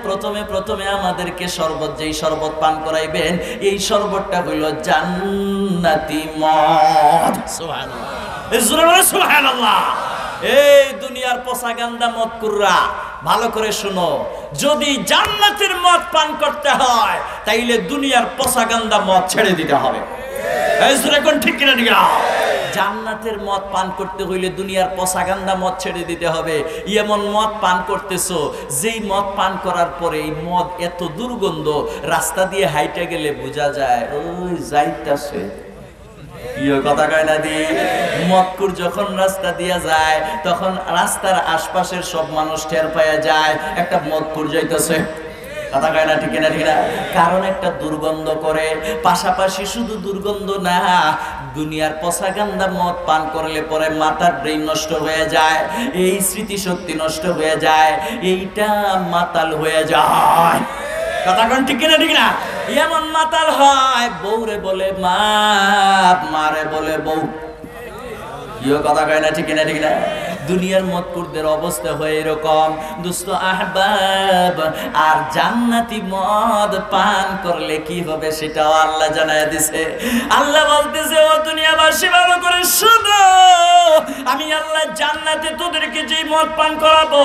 প্রথমে আমাদেরকে শরবত, যেই শরবত পান করাইবেন, এই শরবতটা হইল জান্নাতি মদ। সুবহানাল্লাহ, সুবহানাল্লাহ। এই দুনিয়ার পচা গান্দা মদকুররা, ভালো করে শুনো, যদি জান্নাতের মদ পান করতে হয় তাইলে দুনিয়ার পচা গান্দা মদ ছেড়ে দিতে হবে। ঠিক কিনা? ঠিক না? জান্নাতের মদ পান করতে হইলে দুনিয়ার পচা গান্দা মদ ছেড়ে দিতে হবে। এমন মদ পান করতেছো, যেই মদ পান করার পরে এই মদ এত দুর্গন্ধ, রাস্তা দিয়ে হাইটে গেলে বোঝা যায় ওই যাইতাছে। কথা কয় না দি? মক্কুর যখন রাস্তা দিয়া যায়, তখন রাস্তার আশপাশের সব মানুষ টের পাওয়া যায় একটা মক্কুর যাইতেছে। কথা কয় না, ঠিক না? ঠিক না? কারণ একটা দুর্গন্ধ করে, পাশাপাশি শুধু দুর্গন্ধ না, দুনিয়ার পচা গান্দা মদ পান করলে পরে মাথার ব্রেন নষ্ট হয়ে যায়, এই স্মৃতিশক্তি নষ্ট হয়ে যায়, এইটা মাতাল হয়ে যায়। কথা কোন ঠিক না ঠিক না? এমন মাতাল হয় বউরে বলে মা, মারে বলে বউ। কিও কথা কয় না ঠিক না ঠিক না? দুনিয়ার মদকুরদের অবস্থা হয় এরকম দোস্ত আহবাব। আর জান্নাতি মদ পান করলে কি হবে সেটাও আল্লাহ জানায় দিছে। আল্লাহ বলতেছে ও দুনিয়াবাসী ভালো করে শোনো, আমি আল্লাহ জান্নাতে তোদেরকে যে মদ পান করাবো,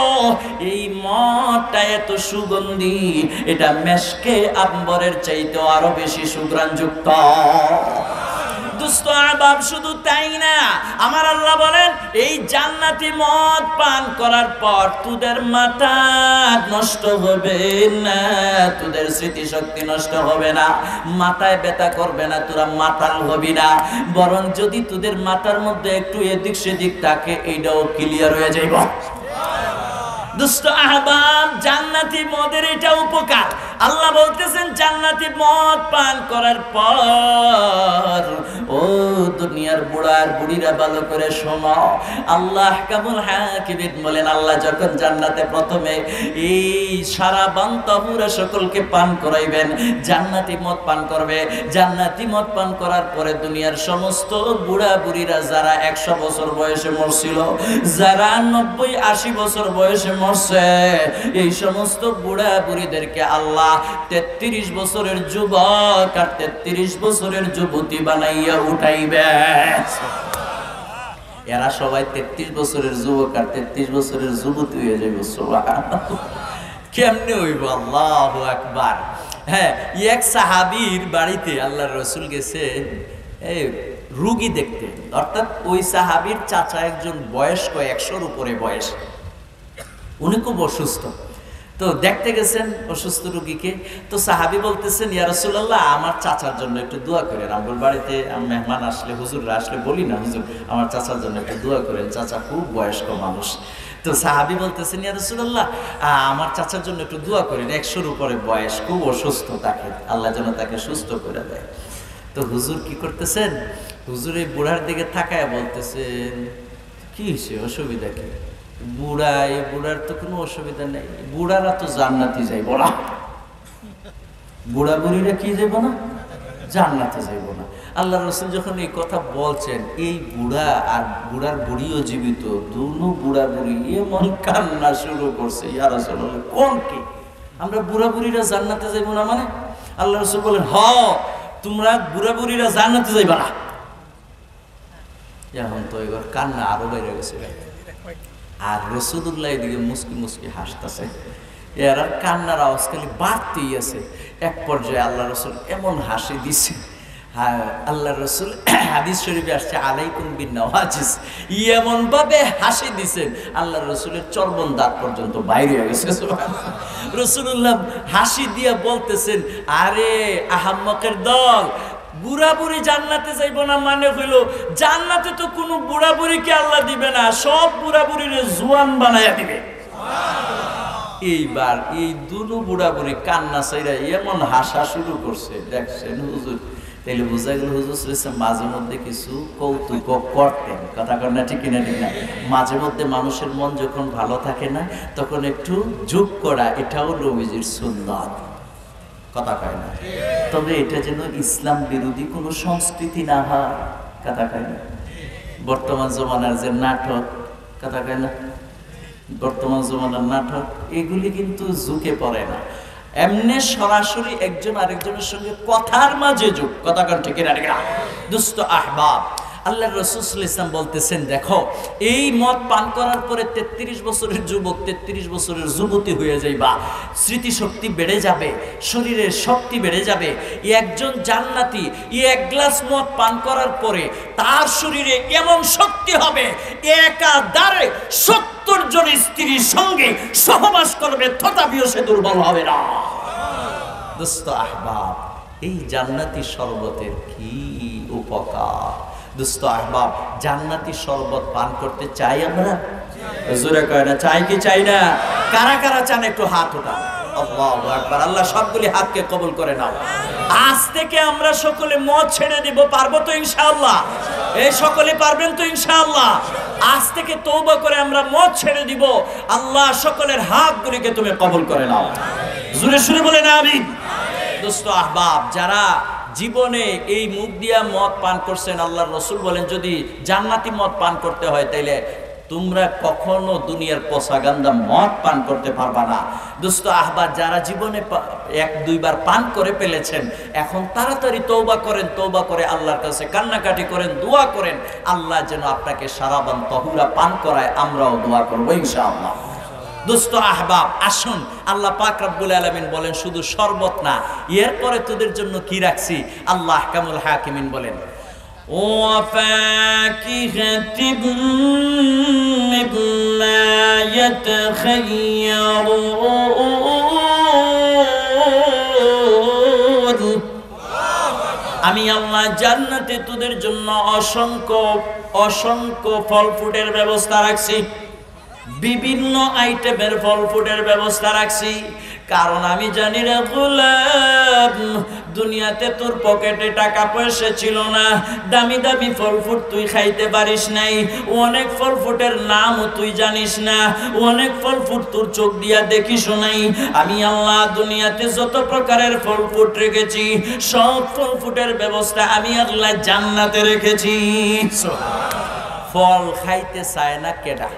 এই মদটা এত সুগন্ধি, এটা মেশকে আম্বরের চাইতে আরো বেশি সুঘ্রাণযুক্ত। দুস্থ আহবাব শুধু তাই না, আমার আল্লাহ বলেন এই জান্নাতি মদ পান করার পর তোদের মাথা নষ্ট হবে না, তোদের স্মৃতিশক্তি নষ্ট হবে না, মাথায় ব্যথা করবে না, তোরা মাতাল হবি না, বরং যদি তোদের মাথার মধ্যে একটু এদিক সেদিক থাকে এইটাও ক্লিয়ার হয়ে যাইব। দুষ্ট আহবাব, জান্নাতি মদের এটা উপকার। আল্লাহ বলতেছেন জান্নাতি মদ পান করার পর ও দুনিয়ার বুড়ার বুড়িরা ভালো করে শোনো, আল্লাহ কাবুল হাকিমিন বলেন আল্লাহ যখন জান্নাতে প্রথমে এই সারা বান্তাহুরা সকলকে পান করাইবেন, জান্নাতি মদ পান করবে। জান্নাতি মদ পান করার পরে দুনিয়ার সমস্ত বুড়া বুড়িরা যারা 100 বছর বয়সে মরছিল, যারা 90-80 বছর বয়সে মরছে, এই সমস্ত বুড়া বুড়িদেরকে আল্লাহ 33 বছরের যুবক আর 33 বছরের যুবতী বানাইয়া উঠাইবে। এরা সবাই 33 বছরের যুবক আর 33 বছরের যুবতী হয়ে যাবে। সুবহানাল্লাহ, কেমনে হইব? আল্লাহু আকবার। হ্যাঁ, এক সাহাবীর বাড়িতে আল্লাহর রাসূল গেছে এই রোগী দেখতে, অর্থাৎ ওই সাহাবীর চাচা একজন বয়স্ক, 100-র উপরে বয়স, উনি খুব অসুস্থ। তো দেখতে গেছেন অসুস্থ রোগীকে। তো সাহাবী বলতেছেন ইয়া রাসূলুল্লাহ আমার চাচার জন্য একটু দোয়া করেন। আমার বাড়িতে মেহমান আসলে, হুজুররা আসলে বলি না হুজুর আমার চাচার জন্য একটু দোয়া করেন, চাচা খুব বয়স্ক মানুষ। তো সাহাবী বলতেছেন ইয়া রাসূলুল্লাহ আমার চাচার জন্য একটু দোয়া করেন, 100-র উপরে বয়স, খুব অসুস্থ, তাকে আল্লাহ যেন তাকে সুস্থ করে দেয়। তো হুজুর কি করতেছেন? হুজুর এই বুড়ার দিকে তাকায় বলতেছেন কি হয়েছে, অসুবিধা কি? বুড়া, এই বুড়ার তো কোনো অসুবিধা নেই, বুড়ারা তো জান্নাতে যাইব না। বুড়া বুড়িরা কি যাইব না? জান্নাতে যাইব না। আল্লাহ রাসূল যখন এই কথা বলছেন, এই বুড়া আর বুড়ার বুড়িও জীবিত, দুনো বুড়া বুড়ি এমন কান্না শুরু করছে, ইয়া রাসূলুল্লাহ কোন কি আমরা বুড়া বুড়িরা জান্নাতে যাইব না? মানে আল্লাহ রাসূল বলেন হ, তোমরা বুড়া বুড়িরা জান্নাতে যাইবা না। এখন তো এবার কান্না আরো বেড়ে গেছে। আর রাসূলুল্লাহ এদিকে মুস্কি মুস্কি হাসতেছে, এর কান্নার আওয়াজ খালি বাড়তেই আছে। এক পর্যায়ে আল্লাহ রাসূল এমন হাসি দিছে, আল্লাহ রাসূল হাদিস শরীফে আসছে আলাইকুম বিন নওয়াজিস, এমন ভাবে হাসি দিছেন আল্লাহ রাসূলের চর্বণ দাঁত পর্যন্ত বাইরে হয়ে গেছে। সুবহানাল্লাহ। রাসূলুল্লাহ হাসি দিয়া বলতেছেন আরে আহাম্মকের দল, বুড়া বুড়ি জান্নাতে যাইব না মানে হইল জান্নাতে তো কোনো বুড়া বুড়িকে আল্লাহ দিবে না, সব বুড়া বুড়িরে জোয়ান বানায়া দিবে। এইবার এই দুটো বুড়া বুড়ি কান্না চাইরা এমন হাসা শুরু করছে, দেখছেন হুজুর, তাইলে বোঝা গেল হুজুর মাঝে মধ্যে কিছু কৌতুক করতেন। কথা কর না ঠিক কিনা ঠিক না? মাঝে মধ্যে মানুষের মন যখন ভালো থাকে না তখন একটু যোগ করা, এটাও নবীজির সুন্নাত। কথা কয় না? তবে এটা যেন ইসলাম বিরোধী কোনো সংস্কৃতি না হয়। কথা কয় না? বর্তমান জমানার যে নাটক, কথা কয় না, বর্তমান জমানার নাটক এগুলি কিন্তু ঝুঁকে পড়ে না, এমনি সরাসরি একজন আরেকজনের সঙ্গে কথার মাঝে যোগ। কথা কন ঠিক না? দুষ্ট আহবাব, আল্লাহর রাসূল সাল্লাল্লাহু আলাইহি ওয়াসাল্লাম বলতেছেন দেখো এই মদ পান করার পরে 33 বছরের যুবক 33 বছরের যুবতী হয়ে যাইবা, স্মৃতিশক্তি বেড়ে যাবে, শরীরের শক্তি বেড়ে যাবে। একজন জান্নাতি এক গ্লাস মদ পান করার পরে তার শরীরে এমন শক্তি হবে একাধারে 70 জন স্ত্রীর সঙ্গে সহবাস করবে, তথাপিও সে দুর্বল হবে না। দোস্ত আহবাব, এই জান্নাতি শরবতের কি উপকার! দোস্ত আহবাব, জান্নাতি শরবত পান করতে চাই আমরা? জোরে কয় না চাই কি চাই না? কারা কারা চান একটু হাত ওঠান। আল্লাহু আকবার। আল্লাহ সবগুলি হাতকে কবুল করে নাও। আজ থেকে আমরা সকলে মদ ছেড়ে দিব, পারবো তো ইনশাআল্লাহ? এই সকলে পারবেন তো ইনশাআল্লাহ? আজ থেকে তওবা করে আমরা মদ ছেড়ে দিব। আল্লাহ সকলের হাতগুলিকে তুমি কবুল করে নাও। জোরে সুরে বলেন আমিন। দোস্ত আহবাব, যারা জীবনে এই মুখ দিয়া মদ পান করছেন, আল্লাহর রাসূল বলেন যদি জান্নাতি মদ পান করতে হয় তাইলে তোমরা কখনো দুনিয়ার পচা গান্দা মদ পান করতে পারবা না। দোস্ত আহবাব, যারা জীবনে এক দুইবার পান করে ফেলেছেন, এখন তাড়াতাড়ি তওবা করেন, তওবা করে আল্লাহর কাছে কান্নাকাটি করেন, দোয়া করেন, আল্লাহ যেন আপনাকে সারাবান তহুরা পান করায়। আমরাও দোয়া করবো ইনশাআল্লাহ। দোস্ত আহবাব, আসুন, আল্লাহ পাক রব্বুল আলামিন বলেন শুধু শরবত না, এরপরে তোদের জন্য কি রাখছি। আল্লাহ আহকামুল হাকিমিন বলেন ওয়াফাকিহাতিম মিম্মা ইয়াতাখায়্যারুন। আমি আল্লাহ জান্নাতে তোদের জন্য অসংখ্য অসংখ্য ফল ফ্রুটের ব্যবস্থা রাখছি, বিভিন্ন আইটেমের ফল ফ্রুটের ব্যবস্থা রাখছি। কারণ আমি জানি রে গোলাম, দুনিয়াতে তোর পকেটে টাকা পয়সা ছিল না, দামি দামি ফল ফ্রুট তুই খাইতে পারিস নাই, অনেক ফল ফ্রুটের নামও তুই জানিস না, অনেক ফল ফ্রুট তোর চোখ দিয়া দেখিস নাই। আমি আল্লাহ দুনিয়াতে যত প্রকারের ফল ফ্রুট রেখেছি, সব ফল ফ্রুটের ব্যবস্থা আমি আল্লাহ জান্নাতে রেখেছি। ফল খাইতে চায় না কেডা?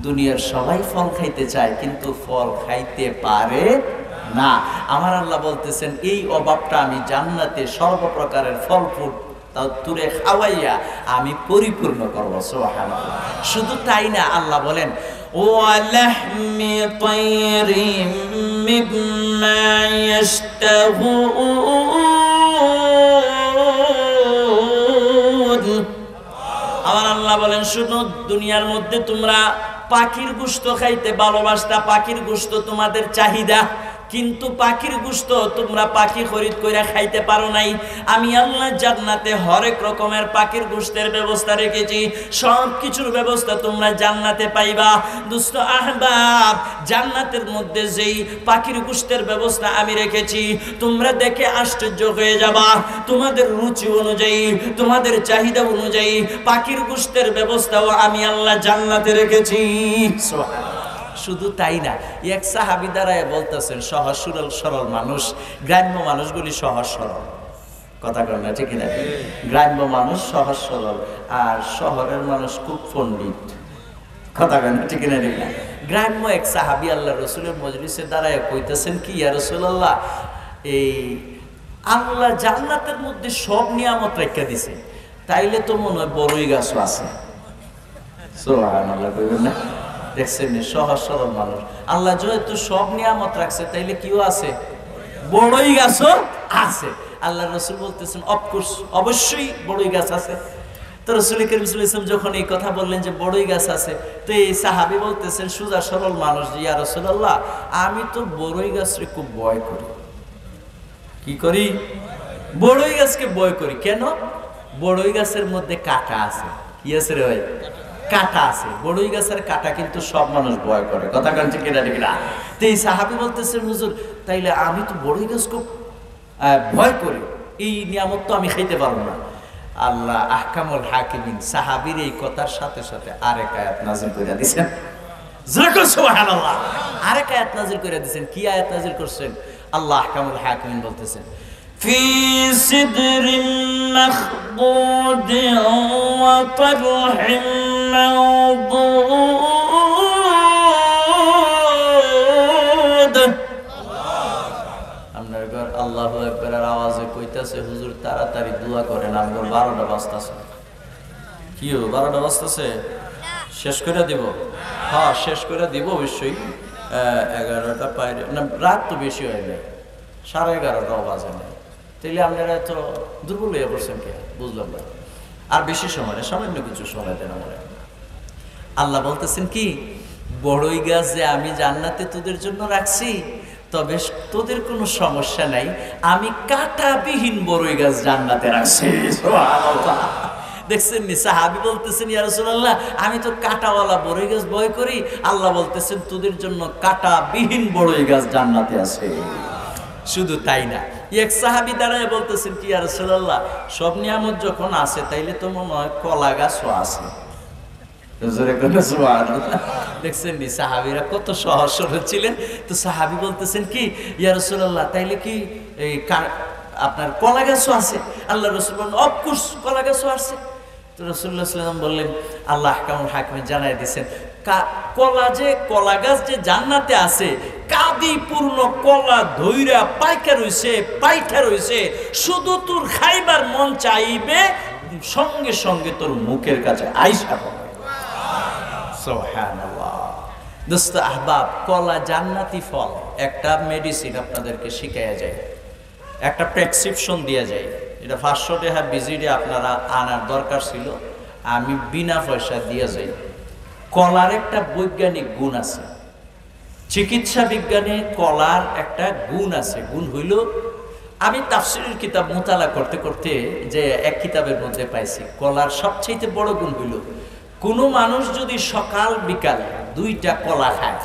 দুনিয়ার সবাই ফল খাইতে চায়, কিন্তু ফল খাইতে পারে না। আমার আল্লাহ বলতেছেন এই অভাবটা আমি জান্নাতে সর্বপ্রকারের ফল ফ্রুট তুলে খাওয়াইয়া আমি পরিপূর্ণ করব। সুবহানাল্লাহ। শুধু তাই না, আল্লাহ বলেন ওয়ালাহমি তায়রিম মিম্মা ইয়াশতাহুন। আমার আল্লাহ বলেন শুনো, দুনিয়ার মধ্যে তোমরা পাখির গোশত খাইতে ভালোবাসতা, পাখির গোশত তোমাদের চাহিদা, কিন্তু পাখির গোশত তোমরা পাখি খরিদ কইরা খাইতে পারো নাই। আমি আল্লাহ জান্নাতে হরেক রকমের পাখির গোশতের ব্যবস্থা রেখেছি, সব কিছুর ব্যবস্থা তোমরা জান্নাতে পাইবা। দোস্ত আহবাব, জান্নাতের মধ্যে যেই পাখির গোশতের ব্যবস্থা আমি রেখেছি, তোমরা দেখে আশ্চর্য হয়ে যাবা। তোমাদের রুচি অনুযায়ী, তোমাদের চাহিদা অনুযায়ী পাখির গোশতের ব্যবস্থাও আমি আল্লাহ জান্নাতে রেখেছি। শুধু তাই না, এক সাহাবী দাঁড়ায় বলতেছেন, সহজ সরল মানুষ, গ্রাম্য মানুষগুলি সহজ সরল, কথা কর না ঠিক না? গ্রাম্য মানুষ সহজ সরল, আর শহরের মানুষ খুব পণ্ডিত, কথা কর না ঠিক না? ঠিক না? গ্রাম্য এক সাহাবী আল্লাহ রসুলের মজলিসে দাঁড়ায় কইতেছেন কি, ইয়া রাসূলুল্লাহ, এই আল্লাহ জান্নাতের মধ্যে সব নিয়ামত রেখে দিছে, তাইলে তো মনে হয় বড়ই গাছও আছে। সুবহানাল্লাহ, কইবেন না? দেখছেন সহজ সরল মানুষ, আল্লাহ যেহেতু সব নিয়ামত রাখছে তাইলে কিও আছে, বড়ই গাছও আছে। আল্লাহ রাসূল বলতেছেন অফকোর্স, অবশ্যই বড়ই গাছ আছে। তো রাসূল করিম সাল্লাল্লাহু আলাইহি ওয়াসাল্লাম যখন এই কথা বললেন যে বড়ই গাছ আছে, তো এই সাহাবী বলতেছেন সুজা সরল মানুষ, যে ইয়া রাসূলুল্লাহ, আমি তো বড়ই গাছকে খুব ভয় করি। কি করি? বড়ই গাছকে ভয় করি। কেন? বড়ই গাছের মধ্যে কাঁটা আছে। কি আছে রে ভাই? কাঁটা আছে। বড়ই গাছের কাঁটা কিন্তু সব মানুষ ভয় করে, কথা কান ঠিক না? ঠিক না? তো এই সাহাবী বলতেছেন হুজুর, তাইলে আমি তো বড়ই গাছ খুব ভয় করি, এই নিয়ামত তো আমি খাইতে পারবো না। আল্লাহ আহকামুল হাকিমিন সাহাবীর এই কথার সাথে সাথে আরেক আয়াত নাযিল করে দিয়েছেন। সুবহানাল্লাহ। আরেক আয়াত নাযিল করে দিয়েছেন। কি আয়াত নাযিল করছেন? আল্লাহ আহকামুল হাকিমিন বলতেছেন ফি সিদরিন মাখবুদ ওয়া তারহিম মাওদুদ। আপনার ঘর আল্লাহু আকবারের আওয়াজে কইতাছে হুজুর তাড়াতাড়ি দোয়া করেন, আমার 12টা বাজতাছে। কি হলো 12টা বাজতাছে? শেষ করে দিব? হ্যাঁ শেষ করে দিব অবশ্যই। 11টা পাইরে না, রাত তো বেশি হয় নাই, 11:30টাও বাজে নাই। তাইলে আপনারা তো দুর্বল হয়ে পড়ছেন কে? বুঝলাম না। আর বেশি সময় নেই, সামান্য কিছু সময় দেন আমার। আল্লাহ বলতেছেন কি, বড়ই গাছ যে আমি জান্নাতে তোদের জন্য রাখছি, তবে তোদের কোনো সমস্যা নাই, আমি কাঁটাবিহীন বড়ই গাছ জান্নাতে রাখছি। সুবহানাল্লাহ। দেখছেন নি? সাহাবী বলতেছেন ইয়া রাসূলুল্লাহ, আমি তো কাঁটাওয়ালা বড়ই গাছ ভয় করি। আল্লাহ বলতেছেন তোদের জন্য কাঁটাবিহীন বড়ই গাছ জান্নাতে আছে। শুধু তাই না, এক সাহাবী দাঁড়ায় বলতেছেন কি ইয়া রাসূলুল্লাহ, সব নিয়ামত যখন আছে তাইলে তো মনে হয় কলা গাছও আছে। হুজুরে কইলো সুবহানাল্লাহ। দেখছেন নি সাহাবীরা কত সহজ সরল ছিলেন। তো সাহাবী বলতেছেন কি, ইয়া রাসূলুল্লাহ তাইলে কি এই আপনার কলা গাছও আছে? আল্লাহ রাসূল বললেন অফকোর্স কলা গাছও আছে। তো রাসূলুল্লাহ সাল্লাল্লাহু আলাইহি ওয়াসাল্লাম বললেন আল্লাহ আহকামুল হাকিমে জানাই দিয়েছেন কলা গাছ যে জান্নাতে আছে, কাদি পূর্ণ কলা ধইরা পাইকা রইছে, পাইঠা রইছে, শুধু তোর খাইবার মন চাইবে, সঙ্গে সঙ্গে তোর মুখের কাছে আইসা হবে। সুবহানাল্লাহ। দোস্ত আহবাব, কলা জান্নাতি ফল। একটা মেডিসিন আপনাদেরকে শিখাইয়া যায়, একটা প্রেসক্রিপশন দিয়া যায়, এটা 500 টাকা ভিজিটে আপনারা আনার দরকার ছিল, আমি বিনা পয়সা দিয়া যাই। কলার একটা বৈজ্ঞানিক গুণ আছে, চিকিৎসা বিজ্ঞানে কলার একটা গুণ আছে। গুণ হইল, আমি তাফসীরের কিতাব মোতালা করতে করতে যে এক কিতাবের মধ্যে পাইছি, কলার সবচেয়ে বড় গুণ হইল, কোনো মানুষ যদি সকাল বিকাল 2টা কলা খায়,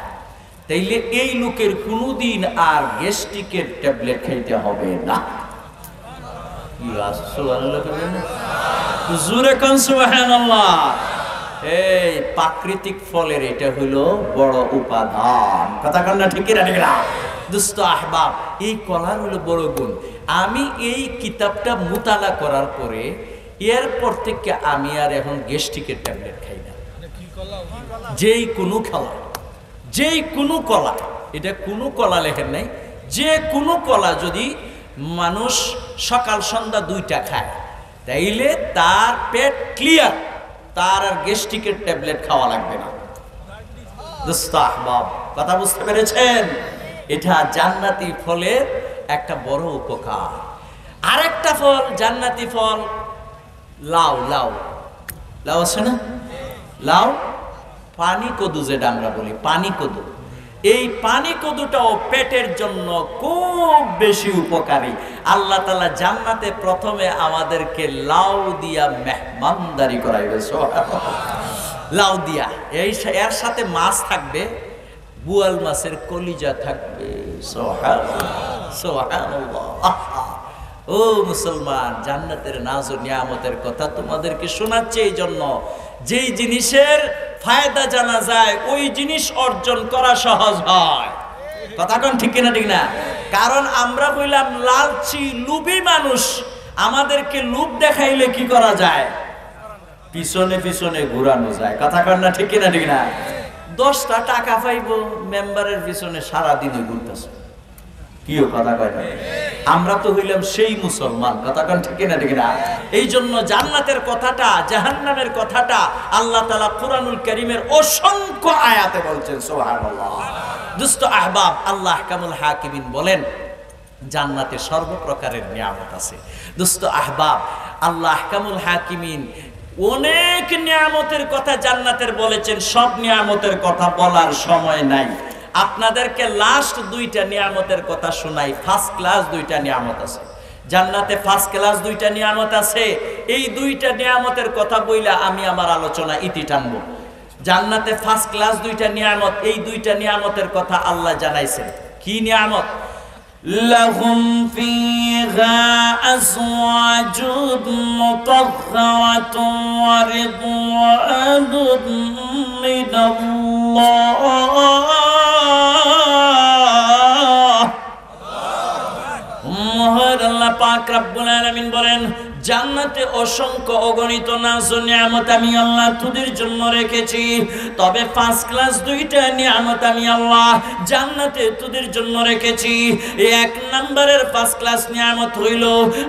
তাইলে এই লোকের কোনোদিন আর গ্যাস্ট্রিকের ট্যাবলেট খাইতে হবে না। জোরে কোন সুবহানাল্লাহ। এই প্রাকৃতিক ফলের এটা হইল বড় উপাদান। কথা কন না, ঠিক না? ঠিক না দোস্ত আহবাব, এই কলার হলো বড় গুণ। আমি এই কিতাবটা মুতালা করার পরে এরপর থেকে আমি আর এখন গ্যাস্ট্রিকের ট্যাবলেট খাই না। যেই কোনো কলা, যেই কোনো কলা, এটা কোনো কলা লেখেন নাই, যে কোনো কলা যদি মানুষ সকাল সন্ধ্যা 2টা খায়, তাইলে তার পেট ক্লিয়ার, তার আর গ্যাস্ট্রিকের ট্যাবলেট খাওয়া লাগবে না। দোস্ত আহবাব, কথা বুঝতে পেরেছেন? এটা জান্নাতি ফলের একটা বড় উপকার। আরেকটা ফল, জান্নাতি ফল, লাউ। লাউ লাউ আছে না? লাউ, পানি কদু যেটা আমরা বলি, পানি কদু। এই পানি কদুটাও পেটের জন্য খুব বেশি উপকারী। আল্লাহ তাআলা জান্নাতে প্রথমে আমাদেরকে লাউ দিয়া মেহমানদারি করাইবে। লাউ দিয়া, এর সাথে মাছ থাকবে, বুয়াল মাছের কলিজা থাকবে। সুবহানাল্লাহ। ও মুসলমান, জান্নাতের নাজ ও নিয়ামতের কথা তোমাদেরকে শোনাচ্ছে এই জন্য, যেই জিনিসের ফায়দা জানা যায় ওই জিনিস অর্জন করা সহজ হয়। কথা কোন ঠিক না? ঠিক না? কারণ আমরা হইলাম লালচি লোভী মানুষ, আমাদেরকে লোভ দেখাইলে কি করা যায়? পিছনে পিছনে ঘুরানো যায়। কথা কোন না ঠিক না? ঠিক না? 10টা টাকা পাইবো, মেম্বারের পিছনে সারাদিনে ঘুরতেছে। কিও কথা কয় না? আমরা তো হইলাম সেই মুসলমান। কথা কোন ঠিক না? ঠিক না? এই জন্য জান্নাতের কথাটা, জাহান্নামের কথাটা আল্লাহ তাআলা কুরআনুল কারীমের অসংখ্য আয়াতে বলছেন। সুবহানাল্লাহ। দোস্ত আহবাব, আল্লাহ আহকামুল হাকিমিন বলেন জান্নাতে সর্বপ্রকারের নিয়ামত আছে। দোস্ত আহবাব, আল্লাহ আহকামুল হাকিমিন অনেক নিয়ামতের কথা জান্নাতের বলেছেন, সব নিয়ামতের কথা বলার সময় নাই। আপনাদেরকে লাস্ট 2টা নিয়ামতের কথা শোনাই। ফার্স্ট ক্লাস 2টা নিয়ামত আছে জান্নাতে, ফার্স্ট ক্লাস 2টা নিয়ামত আছে। এই 2টা নিয়ামতের কথা বইলা আমি আমার আলোচনা ইতি টানবো। জান্নাতে ফার্স্ট ক্লাস 2টা নিয়ামত, এই 2টা নিয়ামতের কথা আল্লাহ জানাইছেন। কি নিয়ামত? লাহুম ফিহা আজওয়াজুন মুতাহহারাতুন ওয়া রিদওয়ানুম মিনাল্লাহ। আল্লাহ পাক রব্বুল আলামিন বলেন জান্নাতে অসংখ্য অগণিত নাজ ও নিয়ামত আমি আল্লাহ তোদের জন্য রেখেছি, তবে ফার্স্ট ক্লাস 2টা নিয়ামত আমি আল্লাহ জান্নাতে তোদের জন্য রেখেছি। 1 নম্বরের ফার্স্ট ক্লাস নিয়ামত হইল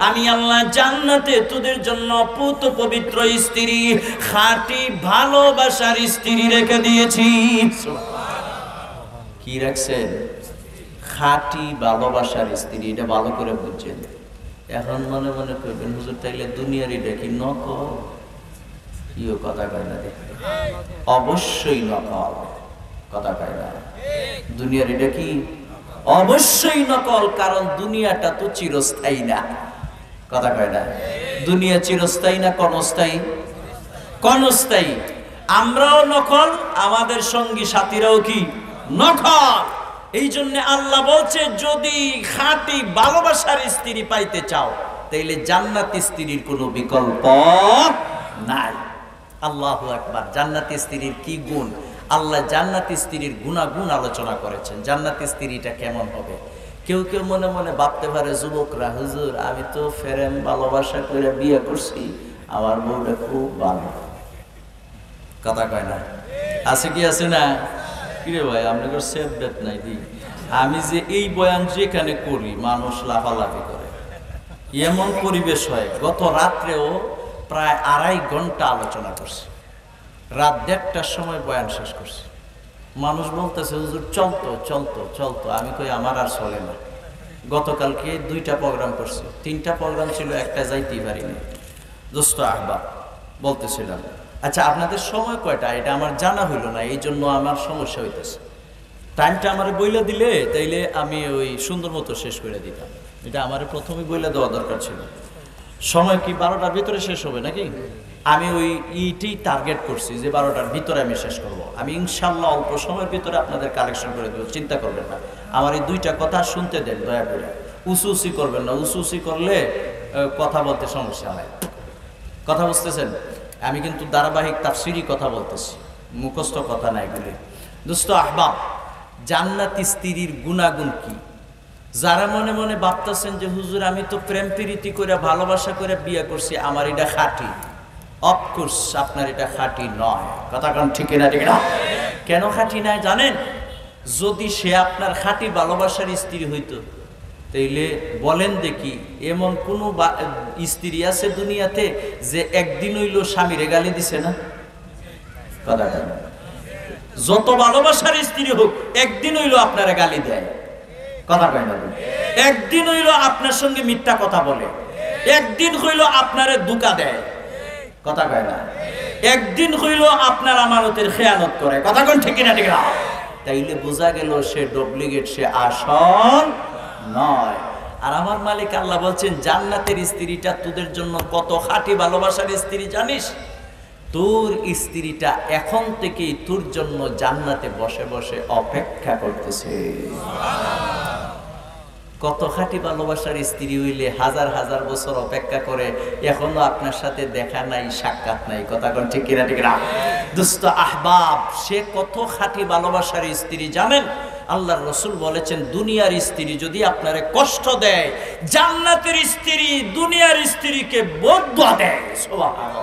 আমি আল্লাহ জান্নাতে তোদের জন্য পুত পবিত্র স্ত্রী, খাঁটি ভালোবাসার স্ত্রী রেখে দিয়েছি। কি রাখছেন? খাঁটি ভালোবাসার স্ত্রী। এটা ভালো করে বুঝছেন? এখন মনে মনে করবেন হুজুর তাইলে দুনিয়ারই দেখি নকল। কিও কথা কয় না? অবশ্যই নকল। কথা কয় না? দুনিয়ারই দেখি অবশ্যই নকল, কারণ দুনিয়াটা তো চিরস্থায়ী না। কথা কয় না? দুনিয়া চিরস্থায়ী না ক্ষণস্থায়ী? ক্ষণস্থায়ী। আমরাও নকল, আমাদের সঙ্গী সাথীরাও কি নকল। এই জন্য আল্লাহ বলছে যদি খাঁটি ভালোবাসার স্ত্রী পাইতে চাও তাইলে জান্নাতি স্ত্রীর কোনো বিকল্প নাই। আল্লাহু আকবার। জান্নাতি স্ত্রীর কি গুণ আল্লাহ জান্নাতি স্ত্রীর গুণাগুণ আলোচনা করেছেন। জান্নাতি স্ত্রীটা কেমন হবে? কেউ কেউ মনে মনে ভাবতে পারে, যুবকরা, হুজুর আমি তো ফেরেম ভালোবাসা করে বিয়ে করছি, আমার বউটা খুব ভালো। কথা কয় না? আছে কি আছে না? কিরে ভাই আপনাদের সেফ বেত নাই দি? আমি যে এই বয়ান যেখানে করি মানুষ লাফালাফি করে, এমন পরিবেশ হয়। গত রাত্রেও প্রায় 2.5 ঘন্টা আলোচনা করছি, রাত 1:30টার সময় বয়ান শেষ করছি। মানুষ বলতেছে হুজুর চলতো চলতো চলতো। আমি কই আমার আর চলে না। গতকালকে 2টা প্রোগ্রাম করছি, 3টা প্রোগ্রাম ছিল, একটা যাইতেই পারিনি। দোস্ত আহবাব বলতেছিলাম, আচ্ছা আপনাদের সময় কয়টা এটা আমার জানা হইল না, এই জন্য আমার সমস্যা হইতেছে। টাইমটা আমার বইলা দিলে তাইলে আমি ওই সুন্দর মতো শেষ করে দিতাম। এটা আমার প্রথমে বইলা দেওয়া দরকার ছিল। সময় কি 12টার ভিতরে শেষ হবে নাকি? আমি ওই ইটি টার্গেট করছি যে 12টার ভিতরে আমি শেষ করব। আমি ইনশাল্লাহ অল্প সময়ের ভিতরে আপনাদের কালেকশন করে দেবো, চিন্তা করবেন না। আমার এই 2টা কথা শুনতে দেন দয়া করে, উঁচু করবেন না। উঁচু করলে কথা বলতে সমস্যা হয়। কথা বুঝতেছেন? আমি কিন্তু ধারাবাহিক তাফসিরি কথা বলতেছি, মুখস্থ কথা নাই বলে। দোস্ত আহবাব, জান্নাতি স্ত্রীর গুণাগুণ কি? যারা মনে মনে ভাবতেছেন যে হুজুর আমি তো প্রেম প্রীতি করে ভালোবাসা করে বিয়ে করছি, আমার এটা খাঁটি, অফকোর্স আপনার এটা খাঁটি নয়। কথা কোন ঠিক না? ঠিক না? কেন খাঁটি নয় জানেন? যদি সে আপনার খাঁটি ভালোবাসার স্ত্রী হইতো, তাইলে বলেন দেখি এমন কোন স্ত্রী আছে দুনিয়াতে যে একদিন হইল স্বামীরে গালি দিছে না? কথা কেন? যত ভালোবাসার স্ত্রী হোক একদিন হইল আপনারা গালি দেয়। কথা কয় না? একদিন হইল আপনার সঙ্গে মিথ্যা কথা বলে, একদিন হইল আপনারে ধোঁকা দেয়। কথা কয় না? একদিন হইল আপনার আমানতের খেয়ানত করে। কথা কোন ঠিক না? ঠিক না? তাইলে বোঝা গেল সে ডুপ্লিকেট, সে আসল নয়। আর আমার মালিক আল্লাহ বলছেন জান্নাতের স্ত্রীটা তোদের জন্য কত খাঁটি ভালোবাসার স্ত্রী জানিস? তোর স্ত্রীটা এখন থেকেই তোর জন্য জান্নাতে বসে বসে অপেক্ষা করতেছে। কত খাঁটি ভালোবাসার স্ত্রী হইলে হাজার হাজার বছর অপেক্ষা করে, এখনো আপনার সাথে দেখা নাই, সাক্ষাৎ নাই। কথা কোন ঠিক কিনা? ঠিক না? দোস্ত আহবাব, সে কত খাঁটি ভালোবাসার স্ত্রী জানেন? আল্লাহর রাসূল বলেছেন দুনিয়ার স্ত্রী যদি আপনারে কষ্ট দেয়, জান্নাতের স্ত্রী দুনিয়ার স্ত্রীকে বদদুয়া দেয়। সুবহানাল্লাহ।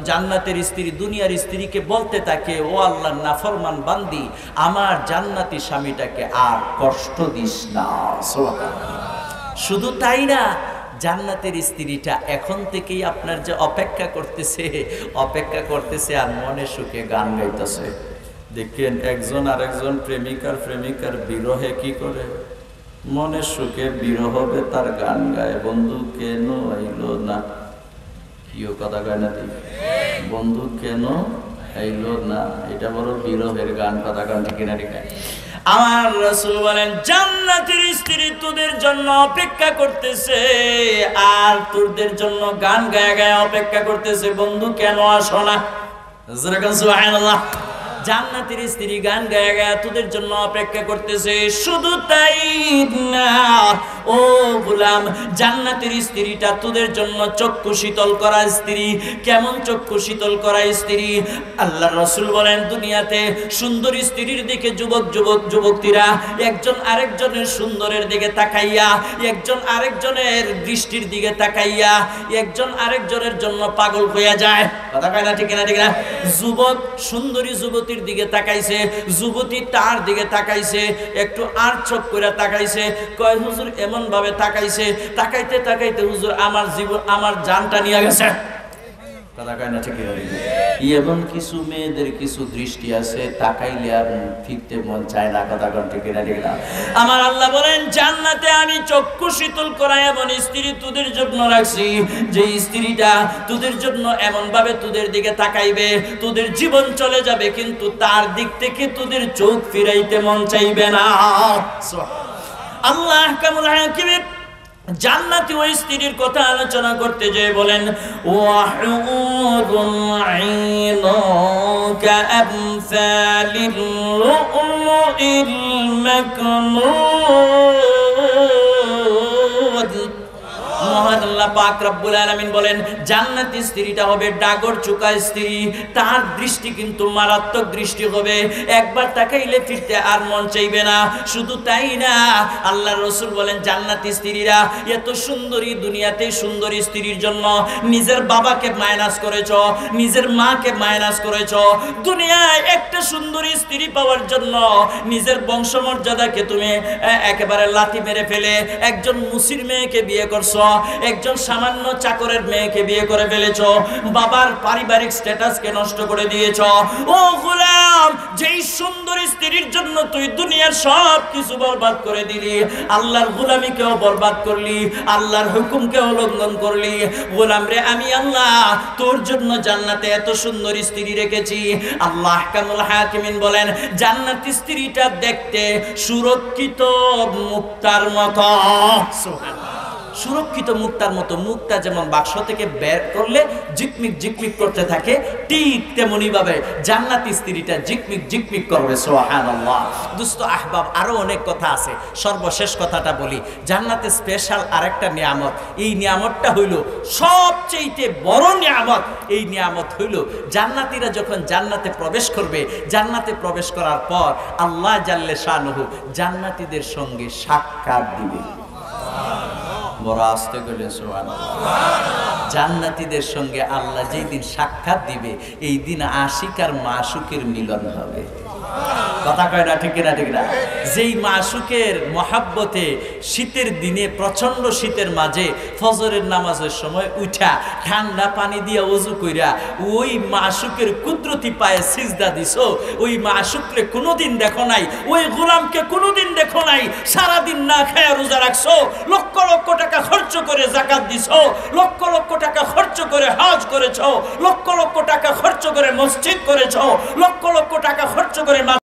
জান্নাতের স্ত্রী দুনিয়ার স্ত্রীকে বলতে থাকে, ও আল্লাহর নাফরমান বান্দি, আমার জান্নাতি স্বামীটাকে আর কষ্ট দিস না। সুবহানাল্লাহ। শুধু তাই না, জান্নাতের স্ত্রীটা এখন থেকেই আপনার যে অপেক্ষা করতেছে আর মনে সুখে গান গাইতেছে। দেখেন একজন আরেকজন প্রেমিকার বিরহে কি করে? মনে সুখে বিরহ হবে তার গান গায়, বন্ধু কেন আইলো না। কিও কথা গায় না? বন্ধু কেন আইলো না, এটা বড় বিরহের গান। কথা গান ঠিক না? ঠিক না? আমার রাসূল বলেন জান্নাতের স্ত্রী তোদের জন্য অপেক্ষা করতেছে আর তোদের জন্য গান গায়া গায়া অপেক্ষা করতেছে, বন্ধু কেন আসো না? সুবহানাল্লাহ। জান্নাতের স্ত্রী গান গায়া গায়া তোদের জন্য অপেক্ষা করতেছে। শুধু তাই না ও গোলাম, জান্নাতের স্ত্রীটা তোদের জন্য চক্ষু শীতল করা স্ত্রী। কেমন চক্ষু শীতল করা স্ত্রী? আল্লাহর রাসূল বলেন দুনিয়াতে সুন্দর স্ত্রীর দিকে যুবকরা একজন আরেকজনের সুন্দরের দিকে তাকাইয়া, একজন আরেকজনের দৃষ্টির দিকে তাকাইয়া একজন আরেকজনের জন্য পাগল হয়ে যায়। কথা কয় না? ঠিক না? ঠিক না? যুবক সুন্দরী যুবতীর দিকে তাকাইছে, যুবতী তার দিকে তাকাইছে, একটু আর চোখ করে তাকাইছে। কয় হুজুর এমন ভাবে তাকাইছে, তাকাইতে তাকাইতে হুজুর আমার জীবন, আমার জানটা নিয়ে গেছে। কথা কয় না? ঠিক না? এমন কিছু মেয়েদের কিছু দৃষ্টি আছে, তাকাইলে আর ফিরতে মন চায় না। কথা কন ঠিক না? ঠিক না? আমার আল্লাহ বলেন জান্নাতে আমি চক্ষু শীতল করা এমন স্ত্রী তোদের জন্য রাখছি, যে স্ত্রীটা তোদের জন্য এমন ভাবে তোদের দিকে তাকাইবে, তোদের জীবন চলে যাবে কিন্তু তার দিক থেকে তোদের চোখ ফিরাইতে মন চাইবে না। আল্লাহ আহকামুল হাকিমের জান্নাতি ওই স্ত্রীর কথা আলোচনা করতে যেয়ে বলেন ওয়াহুরুন আইনু কাআমসালিল লুলুইল মাকনুন। মহান আল্লাহ পাক রব্বুল আলামিন বলেন জান্নাতি স্ত্রীটা হবে ডাগর চোখা স্ত্রী, তার দৃষ্টি কিন্তু মারাত্মক দৃষ্টি হবে, একবার তাকাইলে ফিরতে আর মন চাইবে না। শুধু তাই না, আল্লাহর রাসূল বলেন জান্নাতি স্ত্রীরা এত সুন্দরী, দুনিয়াতে সুন্দরী স্ত্রীর জন্য নিজের বাবাকে মাইনাস করেছো, নিজের মাকে মাইনাস করেছো, দুনিয়ায় একটা সুন্দরী স্ত্রী পাওয়ার জন্য নিজের বংশমর্যাদাকে তুমি একেবারে লাথি মেরে ফেলে একজন মুসির মেয়েকে বিয়ে করছো, একজন সামান্য চাকরের মেয়েকে বিয়ে করে ফেলেছো, বাবার পারিবারিক স্ট্যাটাসকে নষ্ট করে দিয়েছো। ও গোলাম, যেই সুন্দরী স্ত্রীর জন্য তুই দুনিয়ার সব কিছু বরবাদ করে দিলি, আল্লাহর গোলামিকেও বরবাদ করলি, আল্লাহর হুকুমকেও লঙ্ঘন করলি। গোলাম রে, আমি আল্লাহ তোর জন্য জান্নাতে এত সুন্দরী স্ত্রী রেখেছি। আল্লাহ আহকামুল হাকিমিন বলেন জান্নাতি স্ত্রীটা দেখতে সুরক্ষিত মুক্তার মতো। সুবহানাল্লাহ। সুরক্ষিত মুক্তার মতো, মুক্তা যেমন বাক্স থেকে বের করলে জিকমিক জিকমিক করতে থাকে, ঠিক তেমনি ভাবে জান্নাতি স্ত্রীটা জিকমিক জিকমিক করবে। সুবহানাল্লাহ। দোস্ত আহবাব, আরো অনেক কথা আছে, সর্বশেষ কথাটা বলি। জান্নাতে স্পেশাল আরেকটা নিয়ামত, এই নিয়ামতটা হইল সবচেয়ে বড় নিয়ামত। এই নিয়ামত হইল জান্নাতীরা যখন জান্নাতে প্রবেশ করবে, জান্নাতে প্রবেশ করার পর আল্লাহ জাল্লে শানুহু জান্নাতীদের সঙ্গে সাক্ষাৎ দিবে। বড় আস্তে করে সুবহানাল্লাহ। জান্নাতীদের সঙ্গে আল্লাহ যেই দিন সাক্ষাৎ দিবে, এই দিন আশিক আর মাশুকের মিলন হবে। কথা কয় না, ঠিক না? ঠিক না? যেই মাশুকের মহাব্বতে শীতের দিনে, প্রচন্ড শীতের মাঝে ফজরের নামাজের সময় উঠা ঠান্ডা পানি দিয়ে ওযু কইরা ওই মাশুকের কুদরতি পায়ে সিজদা দিছো, ওই মাশুককে কোনোদিন দেখো নাই, ওই গোলামকে কোনোদিন দেখো নাই, সারাদিন না খায়া রোজা রাখছো, লক্ষ লক্ষ টাকা খরচ করে যাকাত দিছো, লক্ষ লক্ষ টাকা খরচ করে হজ করেছো, লক্ষ লক্ষ টাকা খরচ করে মসজিদ করেছো, লক্ষ লক্ষ টাকা খরচ করে